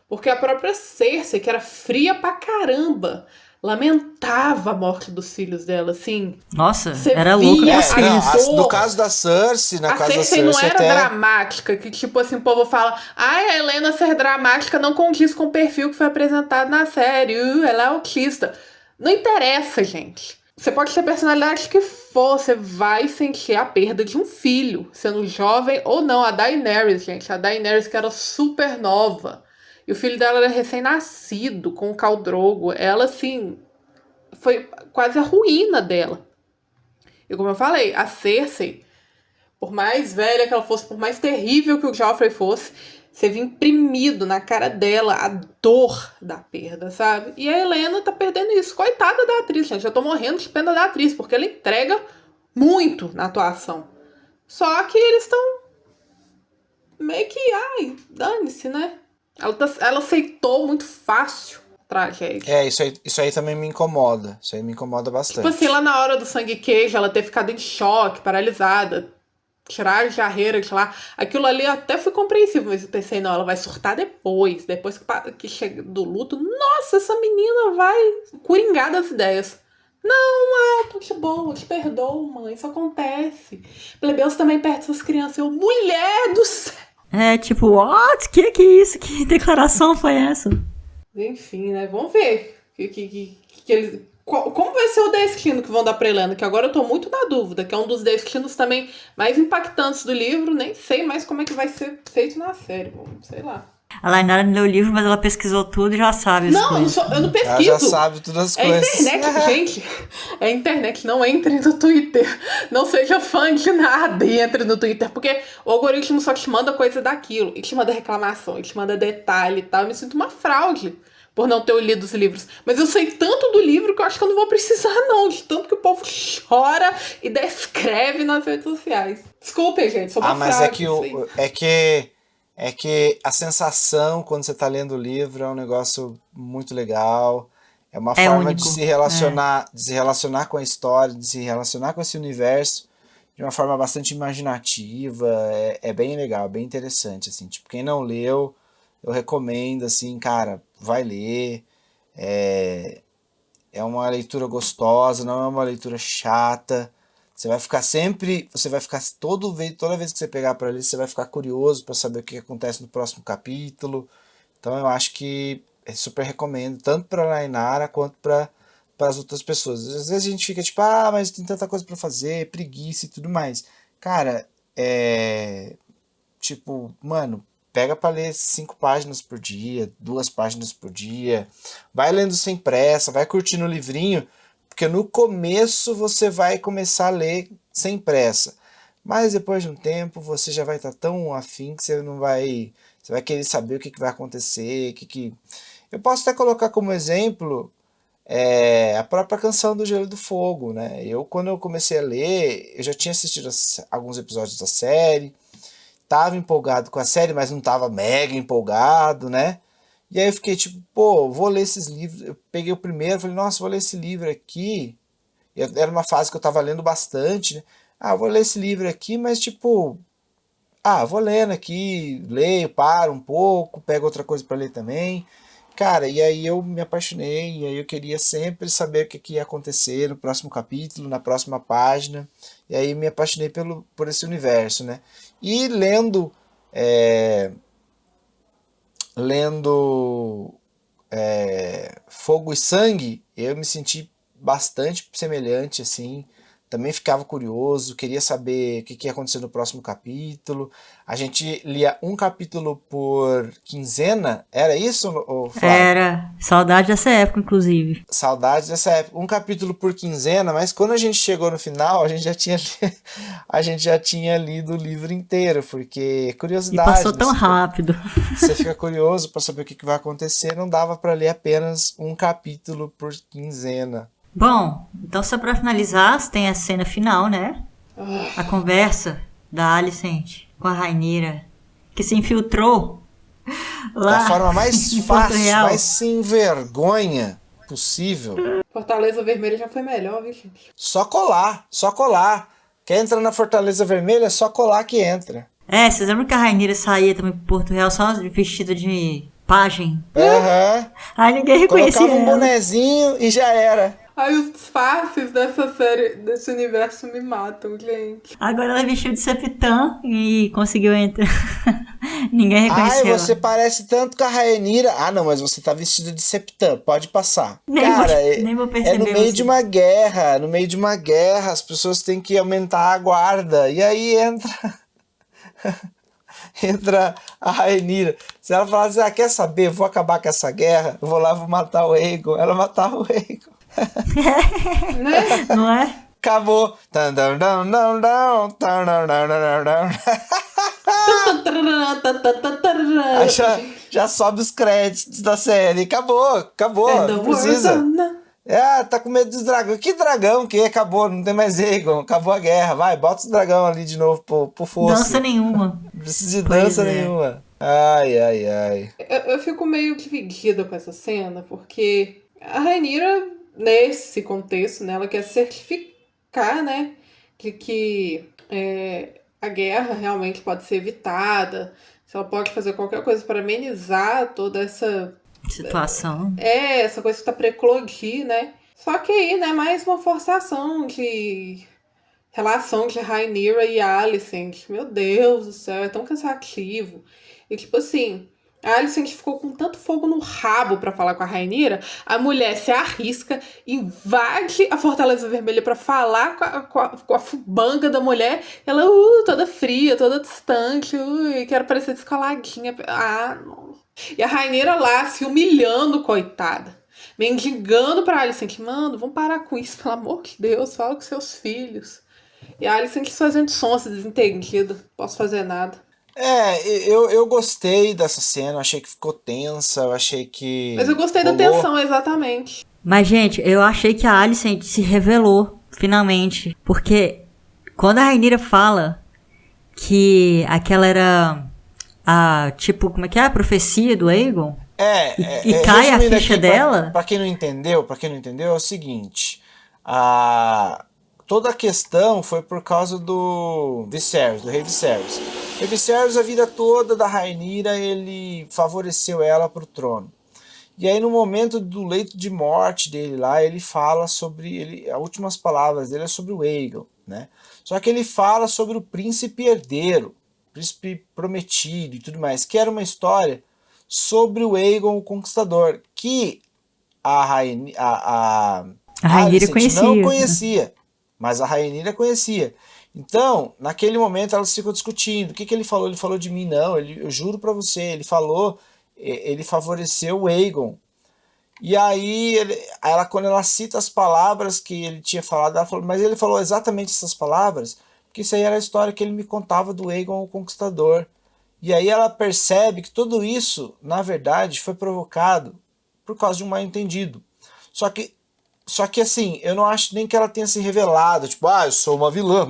Porque a própria Cersei, que era fria pra caramba, lamentava a morte dos filhos dela, assim. Nossa, Você era louca via com os É, não, a filhos. no dor. caso da Cersei, A Cersei não era até. dramática, que tipo assim, o povo fala, ai, a Helena ser dramática não condiz com o perfil que foi apresentado na série, ela é autista. Não interessa, gente. Você pode ter a personalidade que for, você vai sentir a perda de um filho, sendo jovem ou não. A Daenerys, gente, a Daenerys que era super nova. E o filho dela era recém-nascido, com o Khal Drogo. Ela, assim, foi quase a ruína dela. E como eu falei, a Cersei, por mais velha que ela fosse, por mais terrível que o Joffrey fosse, você via imprimido na cara dela a dor da perda, sabe? E a Helena tá perdendo isso. Coitada da atriz, gente. Eu tô morrendo de pena da atriz, porque ela entrega muito na atuação. Só que eles estão meio que, ai, dane-se, né? Ela aceitou muito fácil a tragédia. É, isso aí também me incomoda. Isso aí me incomoda Tipo assim, lá bastante. na hora do sangue queijo, ela ter ficado em choque, paralisada, tirar a jarreira de lá. Aquilo ali eu até foi compreensível, mas eu pensei, não, ela vai surtar depois que chega do luto. Nossa, essa menina vai coringar das ideias. Não, tô de boa, te perdoo, mãe, isso acontece. Plebeus também perdem suas crianças. Eu, mulher do céu! É tipo, what? Que isso? Que declaração foi essa? Enfim, né? Vamos ver que eles. Como vai ser o destino que vão dar pra Helena? Que agora eu tô muito na dúvida, que é um dos destinos também mais impactantes do livro. Nem sei mais como é que vai ser feito na série. Sei lá. A Lainara não leu o livro, mas ela pesquisou tudo e já sabe as Não, coisas. eu não Ela já pesquiso. sabe todas as É coisas. internet, gente. É internet. Não entre no Twitter. Não seja fã de nada e entre no Twitter. Porque o algoritmo só te manda coisa daquilo. E te manda reclamação, e te manda detalhe e tal. Eu me sinto uma fraude por não ter lido os livros. Mas eu sei tanto do livro que eu acho que eu não vou precisar, não. De tanto que o povo chora e descreve nas redes sociais. Desculpem, gente. Sou uma Ah, mas fraude. Isso aí. é que a sensação quando você tá lendo o livro é um negócio muito legal. É uma É forma único. de se relacionar com a história, de se relacionar com esse universo de uma forma bastante imaginativa. É bem legal, bem interessante, assim. Tipo, quem não leu, eu recomendo, assim, cara, vai ler. É, é uma leitura gostosa, não é uma leitura chata. Você vai ficar toda vez que você pegar para ler, você vai ficar curioso para saber o que acontece no próximo capítulo. Então eu acho que eu super recomendo, tanto para a Nainara quanto para as outras pessoas. Às vezes a gente fica tipo, ah, mas tem tanta coisa para fazer, preguiça e tudo mais. Cara, tipo, mano, pega para ler 5 páginas por dia, 2 páginas por dia, vai lendo sem pressa, vai curtindo o livrinho, porque no começo você vai começar a ler sem pressa, mas depois de um tempo você já vai estar tão afim que você vai querer saber o que vai acontecer, Eu posso até colocar como exemplo a própria Canção do Gelo e do Fogo, né? Quando eu comecei a ler, eu já tinha assistido alguns episódios da série, tava empolgado com a série, mas não tava mega empolgado, né? E aí eu fiquei tipo, pô, vou ler esses livros. Eu peguei o primeiro, falei, nossa, vou ler esse livro aqui. Era uma fase que eu tava lendo bastante, né? Ah, vou ler esse livro aqui, mas tipo, vou lendo aqui, leio, paro um pouco, pego outra coisa para ler também. Cara, e aí eu me apaixonei, e aí eu queria sempre saber o que ia acontecer no próximo capítulo, na próxima página. E aí me apaixonei por esse universo, né? E é, lendo Fogo e Sangue, eu me senti bastante semelhante, assim. Também ficava curioso, queria saber o que ia acontecer no próximo capítulo. A gente lia um capítulo por quinzena, era isso, Flávio? Era. Saudade dessa época, inclusive. Saudades dessa época. Um capítulo por quinzena, mas quando a gente chegou no final, a gente já tinha lido o livro inteiro, porque E passou curiosidade, né? tão rápido. Você fica curioso para saber o que vai acontecer, não dava para ler apenas um capítulo por quinzena. Bom, então só pra finalizar, tem a cena final, né? A conversa da Alicent com a Rhaenyra, que se infiltrou lá Da forma mais em Porto fácil, Real. mais sem vergonha possível. Fortaleza Vermelha já foi melhor, viu, gente? Só colar, só colar. Quer entrar na Fortaleza Vermelha, é só colar que entra. Vocês lembram que a Rhaenyra saía também pro Porto Real só vestida de pajem? Aham. Aí ninguém reconhecia Colocava um ela. bonezinho e já era. Ai, os disfarces dessa série, desse universo me matam, gente. Agora ela vestiu de Septã e conseguiu entrar. Ninguém Ai, reconheceu. você parece tanto com a Rhaenyra. Ah, não, mas você tá vestido de Septã, pode passar. Nem Cara, vou- nem vou perceber é no meio você. de uma guerra. No meio de uma guerra, as pessoas têm que aumentar a guarda. E aí entra... entra a Rhaenyra. Se ela falasse, quer saber, eu vou acabar com essa guerra, eu vou lá, vou matar o Aegon. Ela matava o Aegon. Né? Não é? Acabou. Aí já sobe os créditos da série. Acabou. Não precisa. Tá com medo dos dragões. Que dragão que acabou? Não tem mais Aegon. Acabou a guerra. Vai, bota os dragão ali de novo pro fosso. Dança nenhuma. Não precisa de Pois dança é. nenhuma. Ai. Eu fico meio dividida com essa cena, porque a Rhaenyra, nesse contexto, né, ela quer certificar, né, de que a guerra realmente pode ser evitada, se ela pode fazer qualquer coisa para amenizar toda essa Situação. essa coisa que tá pra eclodir, né? Só que aí, né, mais uma forçação de relação de Rhaenyra e Alicent. Meu Deus do céu, é tão cansativo. E tipo assim, a Alicent ficou com tanto fogo no rabo pra falar com a Rhaenyra, a mulher se arrisca, invade a Fortaleza Vermelha pra falar com a fubanga da mulher, ela toda fria, toda distante, quero parecer descoladinha. Não. E a Rhaenyra lá se humilhando, coitada. Mendigando pra Alicent, mano, vamos parar com isso, pelo amor de Deus, fala com seus filhos. E a Alicent fazendo sonsa, desentendida, não posso fazer nada. Eu gostei dessa cena, achei que ficou tensa, eu achei que... Mas eu gostei da tensão, exatamente. Mas, gente, eu achei que a Alicent se revelou, finalmente. Porque quando a Rhaenyra fala que aquela era a, tipo, como é que é? A profecia do Aegon? E cai a resumindo ficha aqui, dela? Pra quem não entendeu, é o seguinte. Toda a questão foi por causa do Viserys, do rei Viserys. O rei Viserys, a vida toda da Rhaenyra, ele favoreceu ela pro trono. E aí, no momento do leito de morte dele lá, ele fala sobre... as últimas palavras dele é sobre o Aegon, né? Só que ele fala sobre o príncipe herdeiro, príncipe prometido e tudo mais, que era uma história sobre o Aegon o Conquistador, que a Rhaenyra Alicent conhecia. não conhecia, mas a Rhaenyra conhecia. Então, naquele momento, elas ficam discutindo. O que ele falou? Ele falou de mim? Não, eu juro pra você, ele favoreceu o Aegon. E aí, quando ela cita as palavras que ele tinha falado, ela falou, mas ele falou exatamente essas palavras, porque isso aí era a história que ele me contava do Aegon o Conquistador. E aí ela percebe que tudo isso, na verdade, foi provocado por causa de um mal-entendido. Só que assim, eu não acho nem que ela tenha se revelado, tipo, eu sou uma vilã.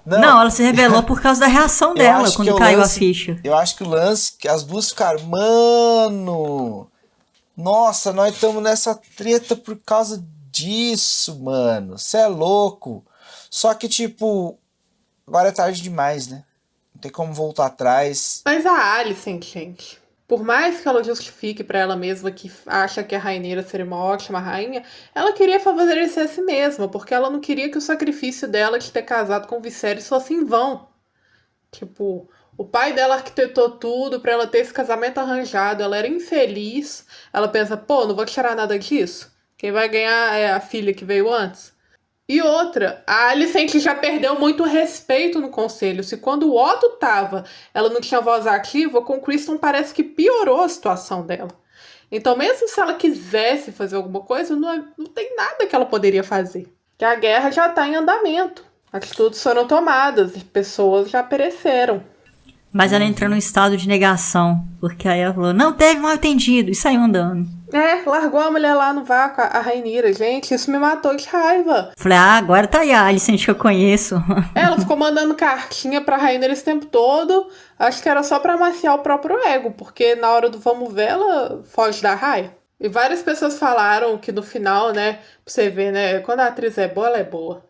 Não, ela se revelou por causa da reação dela quando caiu a ficha. Eu acho que o lance, que as duas ficaram, mano, nossa, nós estamos nessa treta por causa disso, mano, você é louco. Só que, tipo, agora é tarde demais, né? Não tem como voltar atrás. Mas a Alicent, gente, por mais que ela justifique pra ela mesma que acha que a Rhaenyra seria uma ótima rainha, ela queria favorecer a si mesma, porque ela não queria que o sacrifício dela de ter casado com o Viserys fosse em vão. Tipo, o pai dela arquitetou tudo pra ela ter esse casamento arranjado, ela era infeliz, ela pensa, não vou tirar nada disso, quem vai ganhar é a filha que veio antes. E outra, a Alicent já perdeu muito respeito no conselho. Se quando o Otto tava, ela não tinha voz ativa, com o Criston parece que piorou a situação dela. Então, mesmo se ela quisesse fazer alguma coisa, não tem nada que ela poderia fazer. Que a guerra já tá em andamento. Atitudes foram tomadas e pessoas já pereceram. Mas ela entrou num estado de negação, porque aí ela falou, não teve mal entendido, e saiu andando. Largou a mulher lá no vácuo, a Rhaenyra. Gente, isso me matou de raiva. Falei, agora tá aí a Alicent que eu conheço. Ela ficou mandando cartinha pra Rhaenyra esse tempo todo. Acho que era só pra amaciar o próprio ego, porque na hora do vamos ver, ela foge da raia. E várias pessoas falaram que no final, né, pra você ver, né, quando a atriz é boa, ela é boa.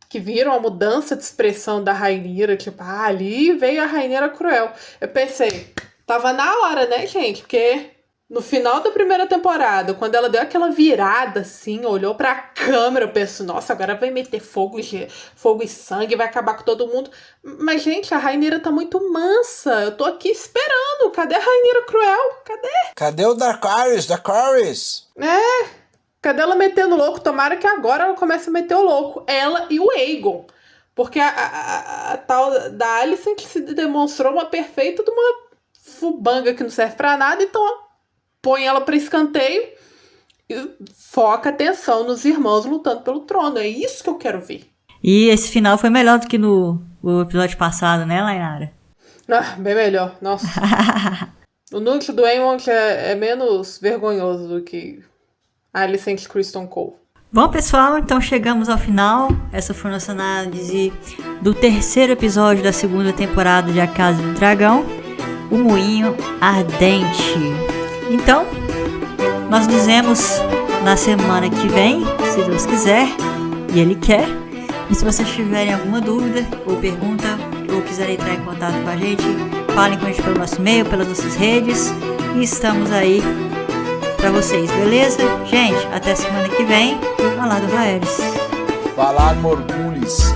Que viram a mudança de expressão da Rhaenyra, tipo, ali veio a Rhaenyra cruel. Eu pensei, tava na hora, né, gente? Porque no final da primeira temporada, quando ela deu aquela virada, assim, olhou pra câmera, eu penso, nossa, agora vai meter fogo e sangue, vai acabar com todo mundo. Mas, gente, a Rhaenyra tá muito mansa. Eu tô aqui esperando. Cadê a Rhaenyra cruel? Cadê o Dracarys? Cadê ela metendo louco? Tomara que agora ela comece a meter o louco. Ela e o Aegon. Porque a tal da Alicent se demonstrou uma perfeita de uma fubanga que não serve pra nada. Então, põe ela pra escanteio e foca a atenção nos irmãos lutando pelo trono. É isso que eu quero ver. E esse final foi melhor do que no episódio passado, né, Lainara? Bem melhor. Nossa. O núcleo do Aemon é menos vergonhoso do que a Alicent Criston Cole. Bom, pessoal, então chegamos ao final. Essa foi nossa análise do terceiro episódio da segunda temporada de A Casa do Dragão, O Moinho Ardente. Então, nós nos vemos na semana que vem, se Deus quiser e Ele quer. E se vocês tiverem alguma dúvida ou pergunta ou quiserem entrar em contato com a gente, falem com a gente pelo nosso e-mail, pelas nossas redes. E estamos aí pra vocês, beleza? Gente, até semana que vem. Valar do Vaeris. Valar Morghulis.